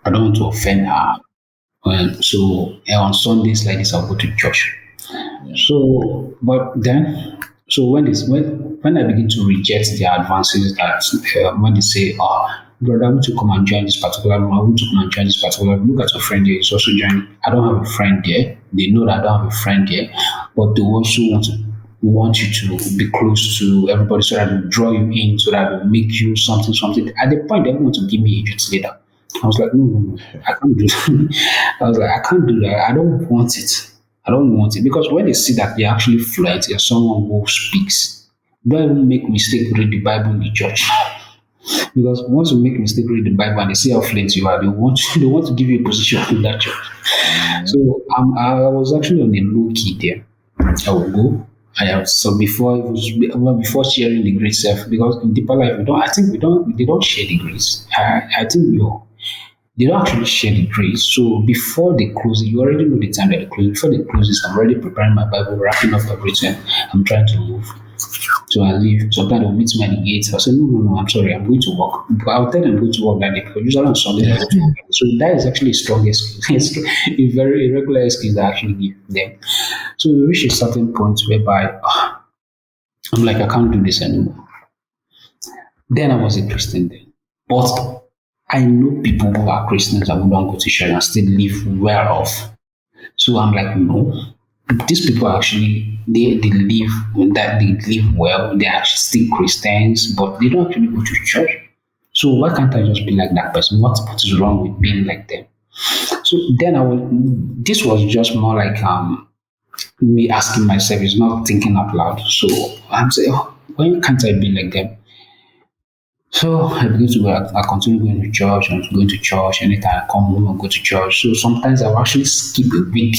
I don't want to offend her. So on Sundays like this, I'll go to church. So, but then, so when I begin to reject their advances, that when they say, "Oh, brother, I want to come and join this particular room. I want to come and join this particular room. Look at your friend there; he's also joining." I don't have a friend there. They know that I don't have a friend there, but they also want you to be close to everybody, so that they draw you in, so that they make you something. At the point, they want to give me a youth leader. I was like, no, I can't do that. I was like, I can't do that. I don't want it. I don't want it, because when they see that you're actually fluent, you're someone who speaks, don't even make mistake read the Bible in the church. Because once you make mistake read the Bible and they see how fluent you are, they want to give you a position in that church. So I was actually on a low key there. I will go. So before sharing the grace self, because in deeper life they don't share the grace. I think they don't actually share the grace. So before they close it, you already know the time that they close. Before they close this, I'm already preparing my Bible, wrapping up everything. I'm trying to move. So I leave. Sometimes they'll meet me at the gate. I'll say, no, I'm sorry, I'm going to work. But I'll tell them I'm going to work that day, because usually on Sunday I go to work. So that is actually a strong excuse. It's a very irregular excuse that I actually give them. So we reach a certain point whereby I'm like, I can't do this anymore. Then I was a Christian then. But I know people who are Christians and who don't go to church and still live well off. So I'm like, no, these people are actually they live well, they're actually still Christians, but they don't actually go to church. So why can't I just be like that person? What is wrong with being like them? So then this was just more like me asking myself, it's not thinking out loud. So I'm saying, oh, why can't I be like them? So I begin to go. I continue going to church. I'm going to church anytime I come home. I go to church. So sometimes I'll actually skip a week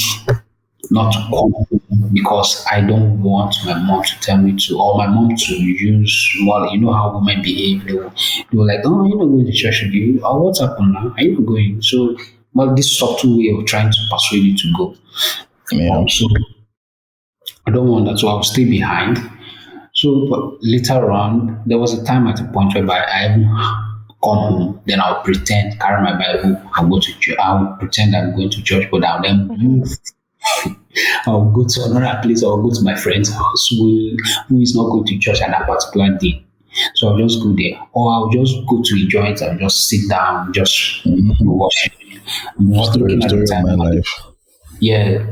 not to come home, because I don't want my mom to tell me to, or my mom to use more. You know how women behave. They were like, "Oh, you're not going to church again. Oh, what's happened now? Are you not going?" So, well, this subtle way of trying to persuade you to go. Yeah. So I don't want that. So I'll stay behind. So but later on, there was a time at a point whereby I even come home, then I'll pretend, carry my Bible, I'll go to church, I'll pretend I'm going to church, but I'll then move. I'll go to another place, I'll go to my friend's house who is not going to church at that particular day. So I'll just go there. Or I'll just go to a joint and just sit down, just worship. I'm just looking at the Story of my time. life. Yeah,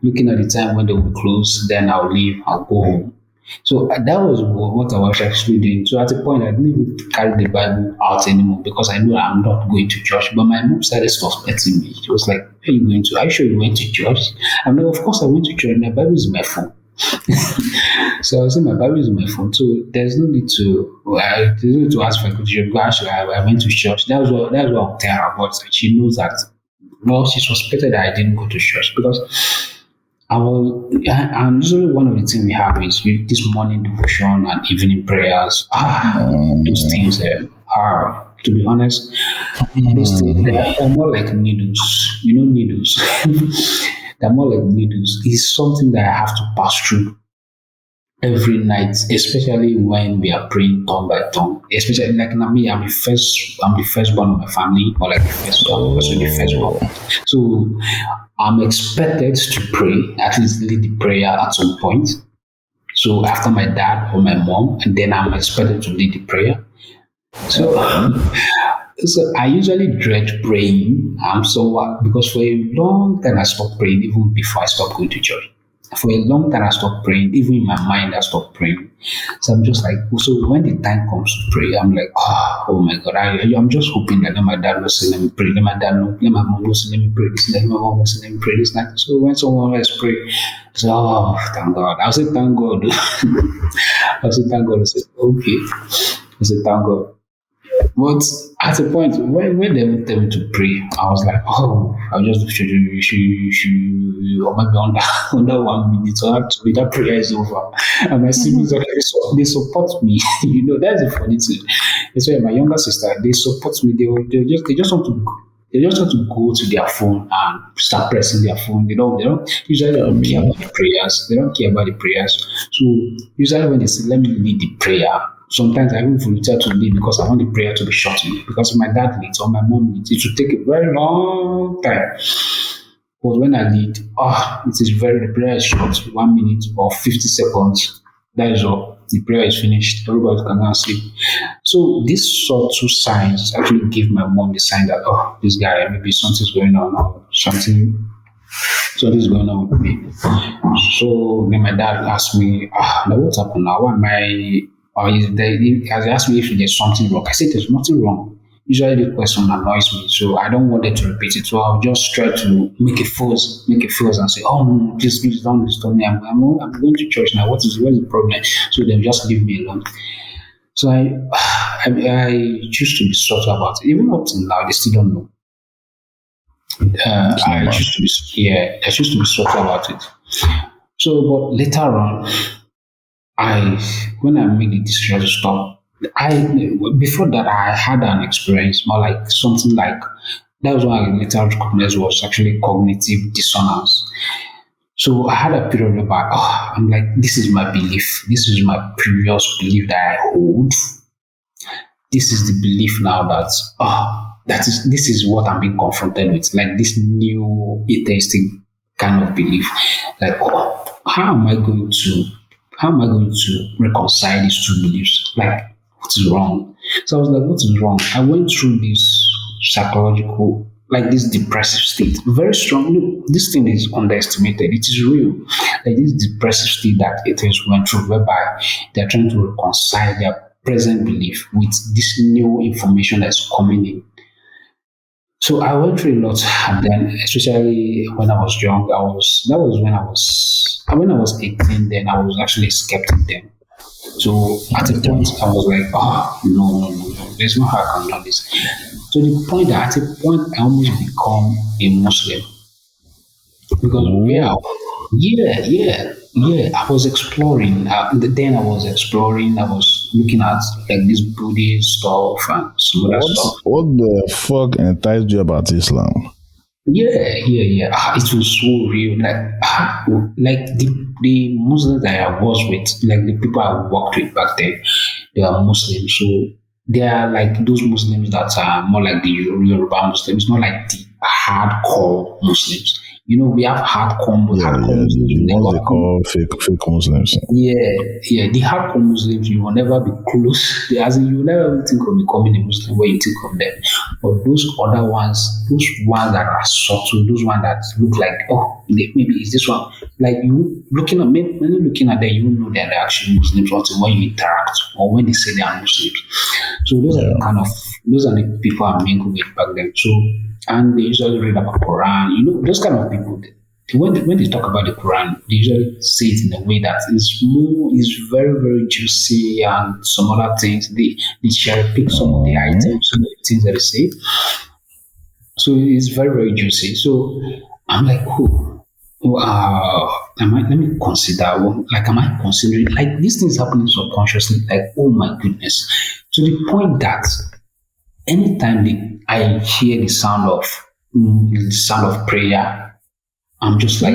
looking at the time when they will close, then I'll leave, I'll go home. So that was what I was actually doing. So at a point, I didn't even carry the Bible out anymore, because I know I'm not going to church. But my mom started suspecting me. She was like, "Are you going to? Are you sure you went to church?" I'm like, "Of course I went to church. My Bible is in my phone." So I was saying my Bible is in my phone. So there's no need to ask for a church. Gosh, I went to church. That's what I'll tell her. But she knows that. Well, she suspected that I didn't go to church, because and usually one of the things we have is this morning devotion and evening prayers. Those things are, to be honest, those things they're more like needles. You know, needles. They're more like needles. It's something that I have to pass through every night, especially when we are praying tongue by tongue. Especially like now me, I'm the firstborn of my family, or like the first one, also the firstborn. So I'm expected to pray, at least lead the prayer at some point. So after my dad or my mom, and then I'm expected to lead the prayer. So, so I usually dread praying. Because for a long time I stopped praying even before I stopped going to church. For a long time I stopped praying, even in my mind I stopped praying. So I'm just like, so when the time comes to pray, I'm like, oh my God, I'm just hoping that let my dad will say, let me pray, let my dad know, let my mom will say, let me pray this, let my mom will say, let me pray this. Like, so when someone else pray, I say, oh, thank God. I'll say, thank God. I'll say, thank God. I say, okay. I say, thank God. But at a point when they would tell me to pray, I was like, oh, I'll just should or maybe under 1 minute or actually that prayer is over. And my siblings actually they support me. That's the funny thing. That's why my younger sister, they support me. They just want to they just want to go to their phone and start pressing their phone. They don't usually don't care about the prayers. They don't care about the prayers. So usually when they say let me lead the prayer, sometimes I even volunteer to lead because I want the prayer to be short. Because if my dad leads or my mom leads, it will take a very long time. But when I lead, it is the prayer is short, 1 minute or 50 seconds. That is all. The prayer is finished. Everybody can go and sleep. So these sort of signs actually give my mom the sign that this guy maybe something's going on or something's going on with me. So then my dad asked me, now what's happened now? Why am I has asked me if there's something wrong. I said there's nothing wrong. Usually the question annoys me, so I don't want them to repeat it. So I'll just try to make a fuss and say, oh no, please don't disturb me. I'm going to church now. What's the problem? So they'll just leave me alone. So I choose to be subtle about it. Even up till now, they still don't know. I choose to be subtle about it. So, but later on, when I made the decision to stop, before that I had an experience more like something like that was what I later recognized was actually cognitive dissonance. So I had a period whereby I'm like, this is my belief, this is my previous belief that I hold. This is the belief now this is what I'm being confronted with, like this new atheistic kind of belief. Like, how am I going to reconcile these two beliefs? Like, what is wrong? So I was like, what is wrong? I went through this psychological, like this depressive state, very strong. Look, this thing is underestimated. It is real. Like this depressive state that atheists went through, whereby they're trying to reconcile their present belief with this new information that's coming in. So I went through a lot, and then especially when I was young, when I was 18. Then I was actually a skeptic then. So at a point I was like, no, there's no how I can do this. To the point that at a point I almost become a Muslim because I was exploring. Then I was exploring. I was looking at like this Buddhist stuff and some other stuff. What the fuck enticed you about Islam? Yeah. It was so real. Like the Muslims that I was with, like the people I worked with back then, they are Muslims. So they are like those Muslims that are more like the Yoruba Muslims, not like the hardcore Muslims. We have hardcore Muslims. The ones they call fake Muslims. Yeah. The hardcore Muslims, you will never be close. You will never think of becoming a Muslim when you think of them. But those other ones, those ones that are subtle, those ones that look like, maybe it's this one. Like you looking at when you're looking at them, you know that they're actually Muslims until when you interact or when they say they are Muslims. So those are the people I mingle with back then. So, and they usually read about Quran. Those kind of people. When they talk about the Quran, they usually say it in a way that is very, very juicy and some other things. They cherry pick some of the items, some of the things that they say. So it's very, very juicy. So I'm like, let me consider. Am I considering like these things happening subconsciously? Like, oh my goodness, to the point that anytime I hear the sound of prayer, I'm just like,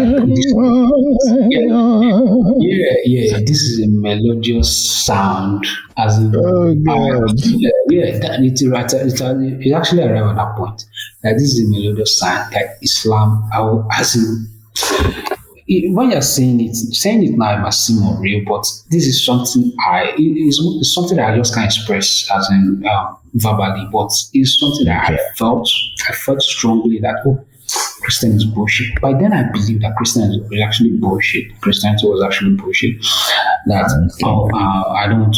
this is a melodious sound, as in, Oh God. it actually arrived at that point. That this is a melodious sound, like Islam, as in, when you're saying it now, it must seem unreal, but this is something it's something that I just can't express as in verbally, but it's something that I felt strongly that, oh, Christian is bullshit. By then, I believed that Christian is actually bullshit. Christianity was actually bullshit. That I don't want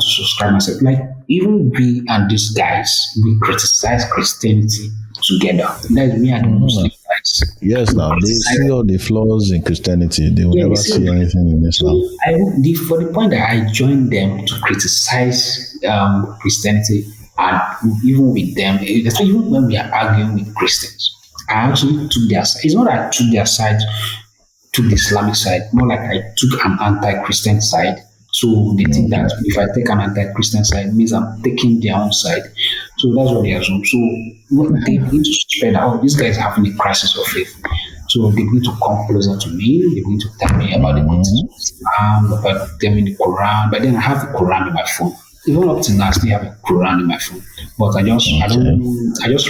to subscribe myself. Like, even we and these guys, we criticize Christianity together. That's me and the Muslim guys. Yes, now they see all the flaws in Christianity. They will never see anything in Islam. For the point that I joined them to criticize Christianity, and even with them, even when we are arguing with Christians, I actually took their side. It's not that I took their side, took the Islamic side, more like I took an anti-Christian side. So they think that if I take an anti-Christian side, it means I'm taking their own side. So that's what they assume. So they begin to spread out, this guy is having a crisis of faith. So they begin to come closer to me. They begin to tell me about the contents of Islam, about them in the Quran. But then I have the Quran in my phone. Even up to now, I still have a Quran in my phone. But I just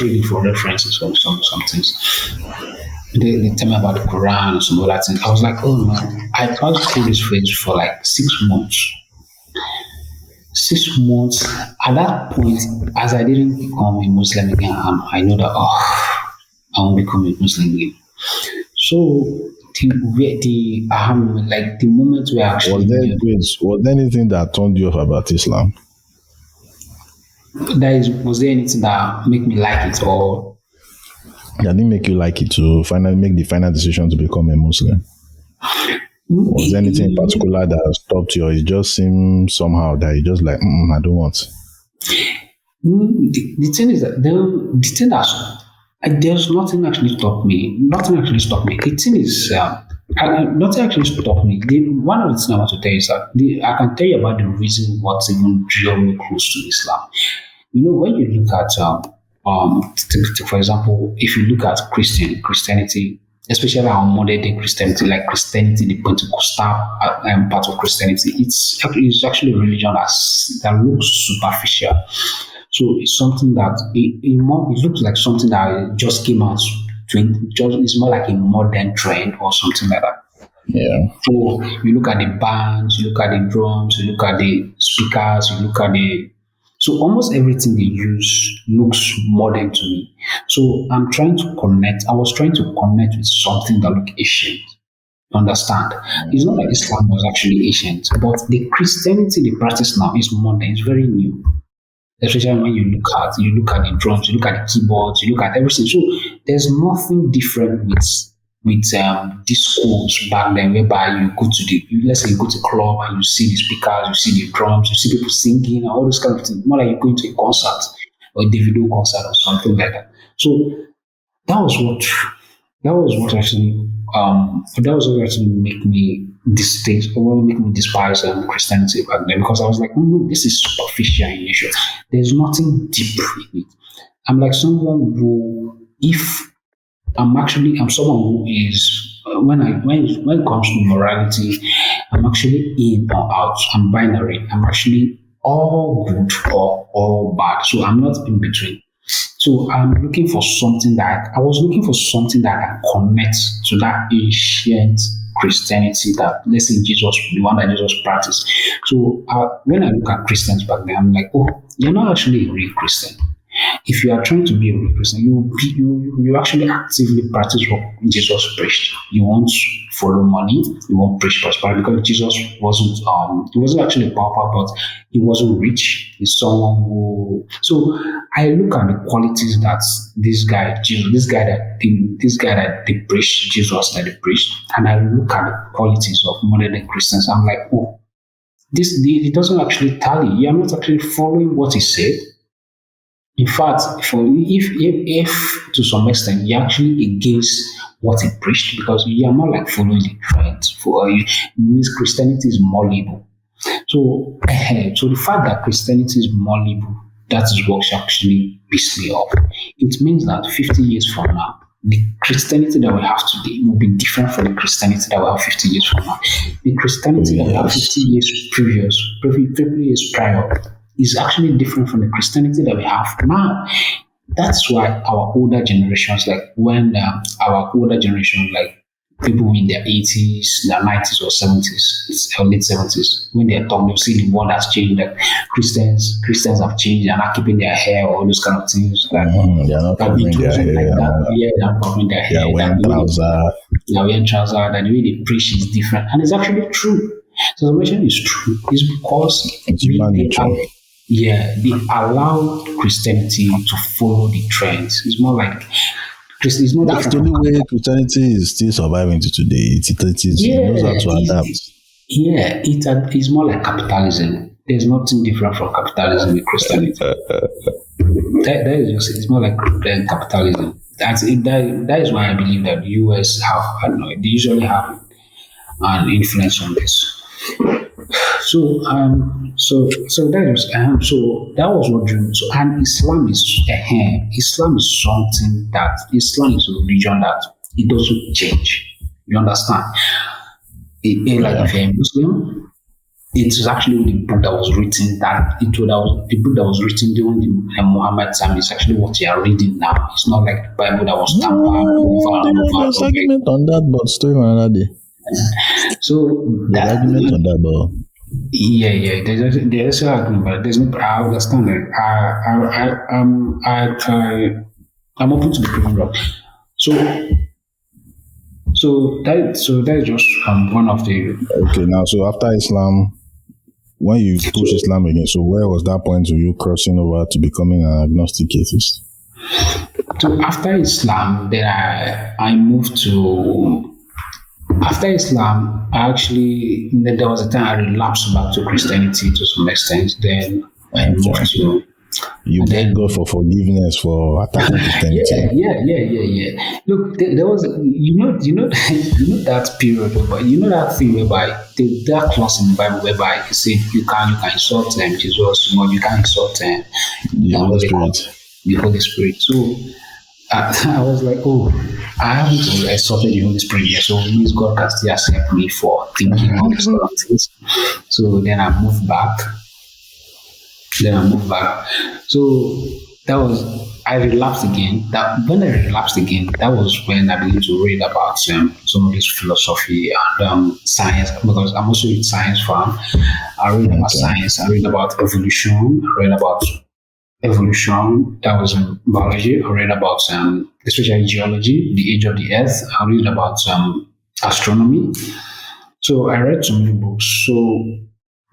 read it for references or some things. They tell me about the Quran and some other things. I was like, oh man, I passed through this phase for like 6 months. 6 months. At that point, as I didn't become a Muslim again, I know that I won't become a Muslim again. So the moment where actually was there anything that turned you off about Islam? Was there anything that made me like it, or that didn't make you like it to finally make the final decision to become a Muslim? Was there anything in particular that stopped you, or it just seemed somehow that you just like, I don't want? The thing is that there's nothing actually stopped me. Nothing actually stopped me. The thing is, nothing actually stopped me. One of the things I want to tell you is that I can tell you about the reason what even drew me close to Islam. You know, when you look at, for example, if you look at Christianity, especially our modern day Christianity, like Christianity, the Pentecostal part of Christianity, it's actually a religion that looks superficial. So it's something that it looks like something that just came out. It's more like a modern trend or something like that. Yeah. So you look at the bands, you look at the drums, you look at the speakers, you look at so almost everything they use looks modern to me. So I was trying to connect with something that looked ancient. Understand? It's not like Islam was actually ancient, but the Christianity they practice now is modern, it's very new. Especially when you look at the drums, you look at the keyboards, you look at everything. So there's nothing different with these schools back then, whereby you go to let's say you go to a club and you see the speakers, you see the drums, you see people singing and all those kind of things. More like you're going to a concert or a Davido concert or something like that. So that was what actually make me distaste or make me despise Christianity back then, because I was like, oh no, this is superficial in nature. There's nothing deep in it. I'm like someone who, I'm someone who is when it comes to morality, I'm actually in or out. I'm binary. I'm actually all good or all bad. So I'm not in between. So I was looking for something that can connect to that ancient Christianity that, let's say, the one that Jesus practiced. So when I look at Christians back then, I'm like, oh, you're not actually a real Christian. If you are trying to be a real Christian, you actually actively practice what Jesus preached. You won't follow money, you won't preach prosperity, because Jesus wasn't actually a pauper, but he wasn't rich. He's someone who. So I look at the qualities that this guy that they preached, Jesus that they preached, and I look at the qualities of modern day Christians. I'm like, oh, it doesn't actually tally. You're not actually following what he said. In fact, if to some extent you're actually against what he preached, because you are more like following the trend. Means Christianity is malleable. So the fact that Christianity is malleable, that is what actually beats me up. It means that 50 years from now, the Christianity that we have today will be different from the Christianity that we have 50 years from now. The Christianity that we have 50 years previous, 50 years prior, is actually different from the Christianity that we have now. That's why our older generations, like when our older generation, like people in their 80s, their 90s or 70s, or late 70s, when they're talking, you see the world has changed. Like Christians have changed. They're not keeping their hair, all those kind of things. Like, they're not covering their hair. Yeah, they're not covering their hair. They're wearing trousers. They're wearing trousers. That the way they preach is different, and it's actually true. So the reason is true. It's because they allow Christianity to follow the trends. It's more like that's the only way Christianity is still surviving to today. It knows how to adapt. It is more like capitalism. There's nothing different from capitalism with Christianity. that is just, it's more like capitalism. That is why I believe that the US they usually have an influence on this. So that was what drew me. So, and Islam is something that Islam is a religion that it doesn't change. You understand? If you're a Muslim, it is actually the book that was written the book that was written during the Muhammad time is actually what you are reading now. It's not like the Bible that was tampered over. There's argument on that, but story another day. So there's argument on that, but there's an argument, but there's no. I understand that. I'm open to be proven wrong. So that is just one of the. Okay, now so after Islam, when you push Islam again, so where was that point of you crossing over to becoming an agnostic atheist? So after Islam, then I moved to. After Islam, there was a time I relapsed back to Christianity to some extent. Then I moved to. You beg God for forgiveness for attacking Christianity. Yeah. Look, there was, that period, that thing whereby that clause in the Bible whereby it said you can insult Jesus, but you can't insult the Holy Spirit. So I was like, I haven't insulted the Holy Spirit yet, so it means God can still accept me for thinking all these kind of things. So then I moved back. So I relapsed again. When I relapsed again, that was when I began to read about some of this philosophy and science, because I'm also a science fan. I read about science. I read about evolution. That was in biology. I read about especially geology, the age of the earth. I read about astronomy. So I read so many books. So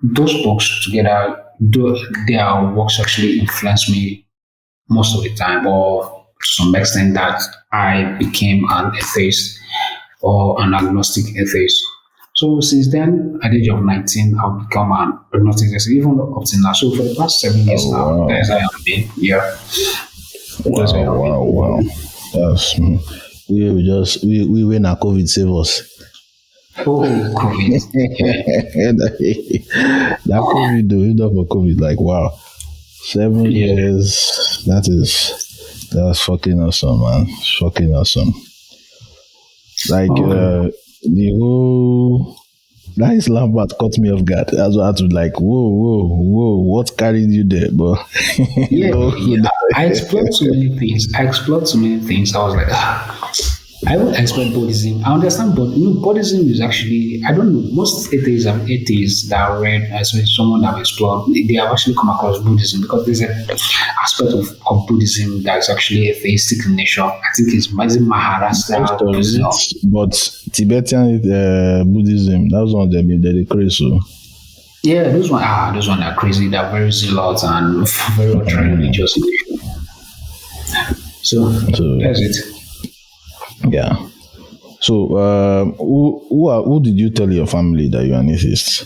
those books together, their works actually influenced me most of the time, or to some extent that I became an atheist or an agnostic atheist. So since then, at the age of 19, I've become an agnostic atheist, even up to now. So for the past 7 years now, that's how I've been. Yeah. Wow. Yes. We win our COVID save us. Oh, COVID. That COVID, though, even for COVID, like, wow. 7 years, that's fucking awesome, man. Fucking awesome. Like, the whole, that Islam part caught me off guard. That's why I had to like, whoa, what carried you there? But I explored so many things. I was like, I would expect Buddhism. I understand, but Buddhism is actually, I don't know, most atheists that I read, as someone that I've explored, they have actually come across Buddhism, because there's an aspect of Buddhism that is actually atheistic in nature. I think it's Maharashtra. But Tibetan Buddhism, that was one of them, they're crazy. Yeah, those ones are crazy. They're very zealot and very ultra religious. So that's it. Yeah. So, who did you tell your family that you're an atheist?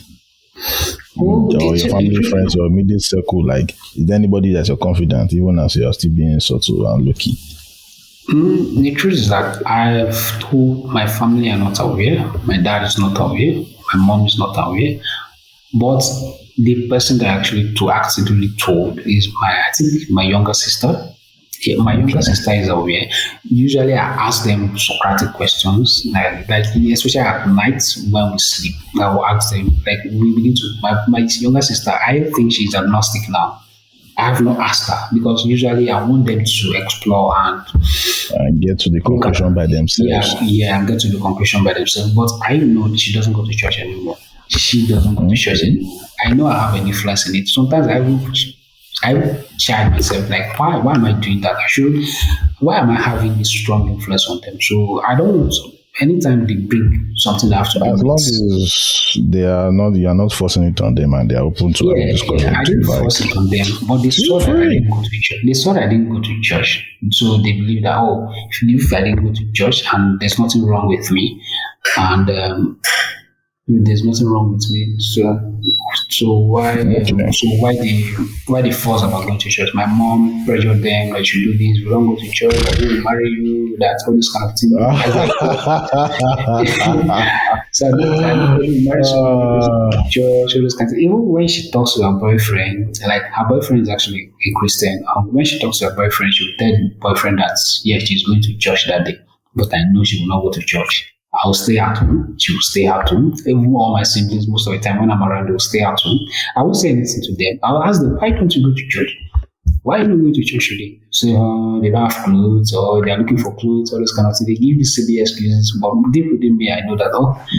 Or your family, friends, or immediate circle? Like, is there anybody that you're confident, even as you're still being subtle and lucky? The truth is that I've told my family are not aware. My dad is not aware. My mom is not aware. But the person that actually accidentally told is my younger sister. Yeah, my younger sister is aware. Usually, I ask them Socratic questions, like especially at night when we sleep. I will ask them, like, we begin to. My younger sister, I think she's agnostic now. I have not asked her because usually I want them to explore and get to the conclusion by themselves. And get to the conclusion by themselves. But I know she doesn't go to church anymore. She doesn't go to church anymore. I know I have an influence in it. Sometimes I will chide myself, like, why am I doing that? Why am I having this strong influence on them? So I don't want to. Anytime they bring something that I have to do as long as you are not forcing it on them and they are open to having discussion. I didn't force it on them, but they saw that I didn't go to church. They saw that I didn't go to church, so they believe that if I didn't go to church and there's nothing wrong with me, and there's nothing wrong with me, so why they force about going to church? My mom pressured them, I should do this. We don't go to church. I will marry you. That's all this kind of thing. So I don't really marry someone who goes to church. All those kind of things. Even when she talks to her boyfriend, like her boyfriend is actually a Christian. When she talks to her boyfriend, she will tell the boyfriend that yes, she's going to church that day, but I know she will not go to church. I'll stay at home. She will stay at home. Even all my siblings, most of the time when I'm around, they'll stay at home. I won't say anything to them. I'll ask them, why don't you go to church? Why are you not going to church today? So they don't have clothes, or they're looking for clothes, all those kind of things. They give these silly excuses, but deep within me, I know that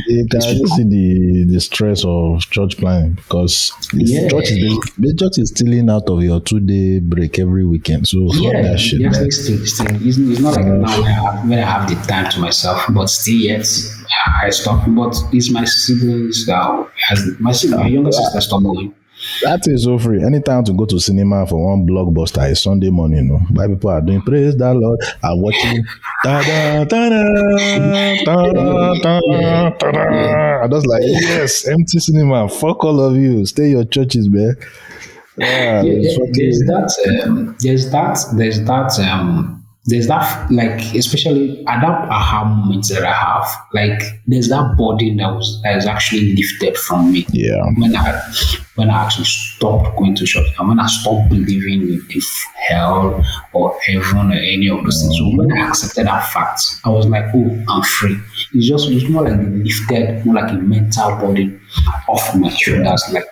you can see the stress of church planning because the church is stealing out of your 2-day break every weekend. So that shit. It's not like now when I have the time to myself, but still yet I stop. But it's my siblings my younger sister stopped going. That is so free. Anytime to go to cinema for one blockbuster is Sunday morning, Why people are doing praise that Lord are watching I was like, yes, empty cinema. Fuck all of you. Stay your churches, man. There's that, like, especially at that aha moment that I have, like, there's that burden that is actually lifted from me. Yeah. When I actually stopped going to church and when I stopped believing in hell or heaven or any of those things. So when I accepted that fact, I was like, I'm free. It's more like more like a mental burden off my shoulders. Like,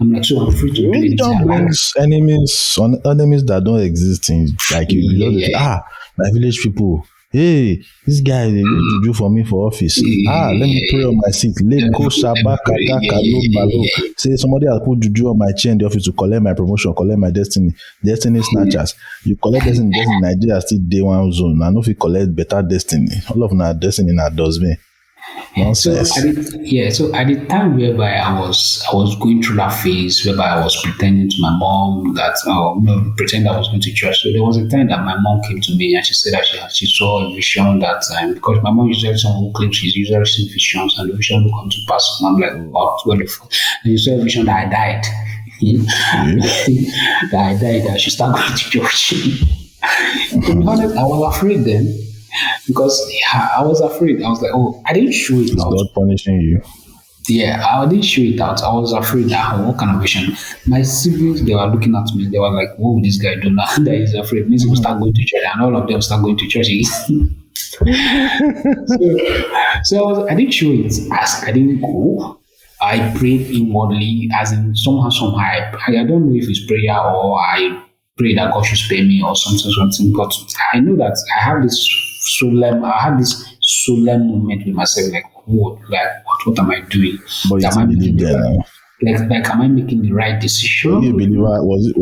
I'm like, so I'm free to do it. Don't bring enemies that don't exist in like you. My village people. Hey, this guy they use juju for me for office. Let me pray on my seat. Say somebody has put juju on my chair in the office to collect my promotion, collect my destiny snatchers. You collect destiny Nigeria still day one zone. I know if you collect better destiny. All of our destiny now does me. Nonsense. So at the time whereby I was going through that phase whereby I was pretending to my mom that pretend I was going to church. So there was a time that my mom came to me and she said that she saw a vision that time, because my mom is usually someone who claims she's usually seen visions and the vision will come to pass. And I'm like, what the fuck? And she saw a vision that I died. That I died, that I should start going to church. To be honest, I was afraid then. Because I was afraid. I was like, I didn't show it out. God punishing you. Yeah, I didn't show it out. I was afraid that what kind of vision. My siblings, they were looking at me. They were like, what would this guy do now that he's afraid? Means he will start going to church, and all of them start going to church. So I didn't show it. I didn't go. I prayed inwardly, as in somehow. I don't know if it's prayer or I pray that God should spare me or something. But I know that I had this solemn moment with myself, like, what am I doing? But you believe that now? Like, am I making the right decision? Were you a believer? Were you a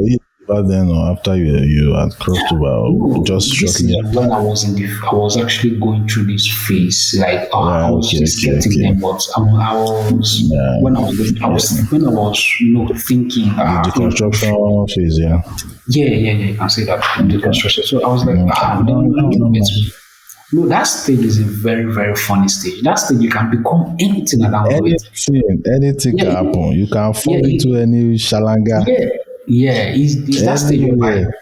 believer then, or after you had crossed over, or just shortly? When I was actually going through this phase, like, I was skeptic then, but when I was thinking the construction phase, yeah, you can say that the construction. So I was like, no, that stage is a very, very funny stage. That stage you can become anything around anything can happen. You can fall into any shalanga. It's that stage where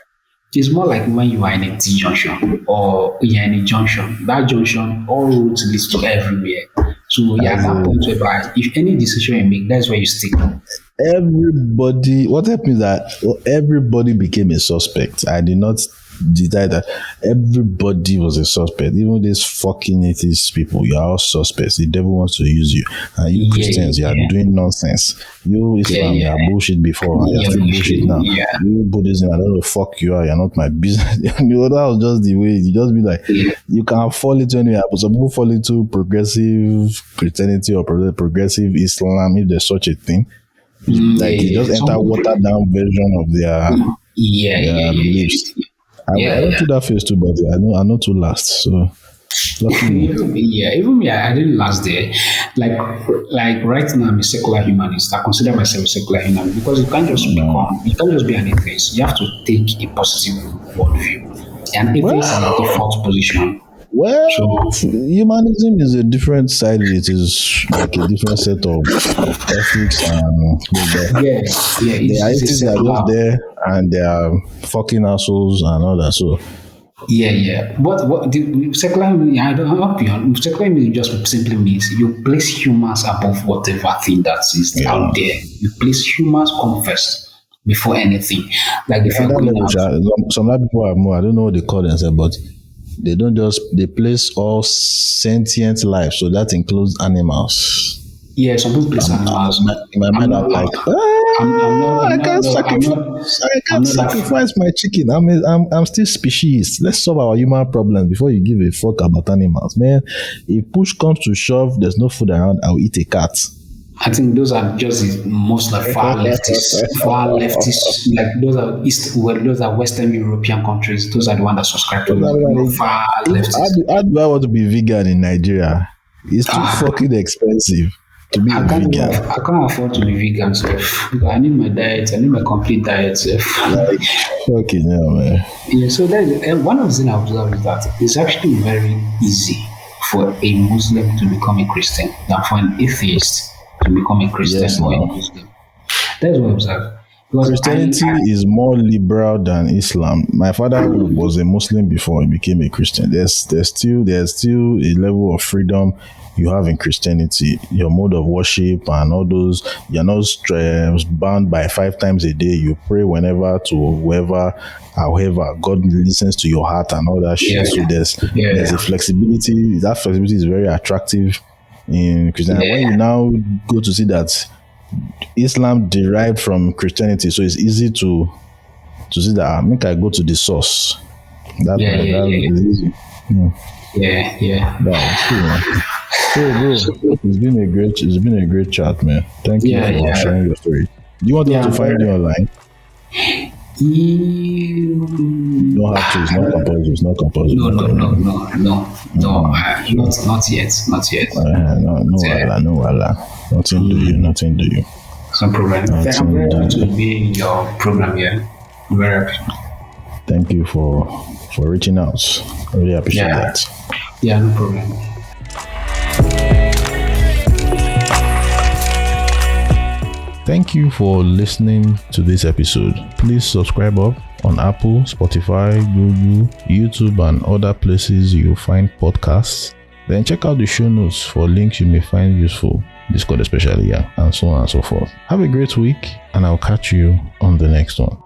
it's more like when you are in a T junction or you're in a junction. That junction, all roads leads to everywhere. So at that point whereby if any decision you make, that's where you stick. What happened is that everybody became a suspect. I did not decided that everybody was a suspect. Even these fucking atheist people, you're all suspects. The devil wants to use you. And you Christians, you are doing nonsense. You Islam, you are bullshit before, and you're still bullshit now. You Buddhism, I don't know, fuck you are, you're not my business. That was just the way. You just be like, you can fall into anywhere, but some people fall into progressive Christianity or progressive Islam, if there's such a thing. Like you just enter watered down version of their beliefs. I went through that phase too, but I know to last. So luckily. Even me, I didn't last there. Like right now, I'm a secular humanist. I consider myself a secular humanist because you can't just be an atheist. You have to take a positive worldview. An atheist is a default position. Well, humanism is a different side. It is like a different set of ethics and the atheists are just there and they are fucking assholes and all that. So What the secular? I don't know. Secular just simply means you place humans above whatever thing that is out there. You place humans come first before anything. Like the fact some people are more. I don't know what they call themselves, but they don't they place all sentient life, so that includes animals. Yeah, some people place animals. In my mind, I'm like, I can't sacrifice my chicken. I'm still species. Let's solve our human problems before you give a fuck about animals, man. If push comes to shove, there's no food around, I'll eat a cat. I think those are just the most far leftists. Like those are Western European countries. Those are the ones that subscribe to far leftists. How do I want to be vegan in Nigeria? It's too fucking expensive to be vegan. I can't afford to be vegan, so I need my diet. I need my complete diet. Like, fucking hell, man. Yeah, so one of the things I observed is that it's actually very easy for a Muslim to become a Christian than for an atheist to become a Christian or a Muslim. That's what I observed. Christianity is more liberal than Islam. My father was a Muslim before he became a Christian. There's still a level of freedom you have in Christianity. Your mode of worship and all those, you're not bound by 5 times a day. You pray whenever to whoever, however. God listens to your heart and all that shit. So there's a flexibility. That flexibility is very attractive in Christianity. When you now go to see that Islam derived from Christianity, so it's easy to see that I go to the source. That is easy. That's true, man. So, bro, it's been a great chat, man. Thank you for sharing your story. Do you want them to find you online? You don't have to. It's not compulsory. It's not compulsory. No. Not yet. No, Nothing to you. Some problem. I'm very happy to be in your program here. Very happy. Thank you for reaching out. I really appreciate that. Yeah, no problem. Thank you for listening to this episode. Please subscribe up on Apple, Spotify, Google, YouTube, and other places you find podcasts. Then check out the show notes for links you may find useful, Discord especially, and so on and so forth. Have a great week, and I'll catch you on the next one.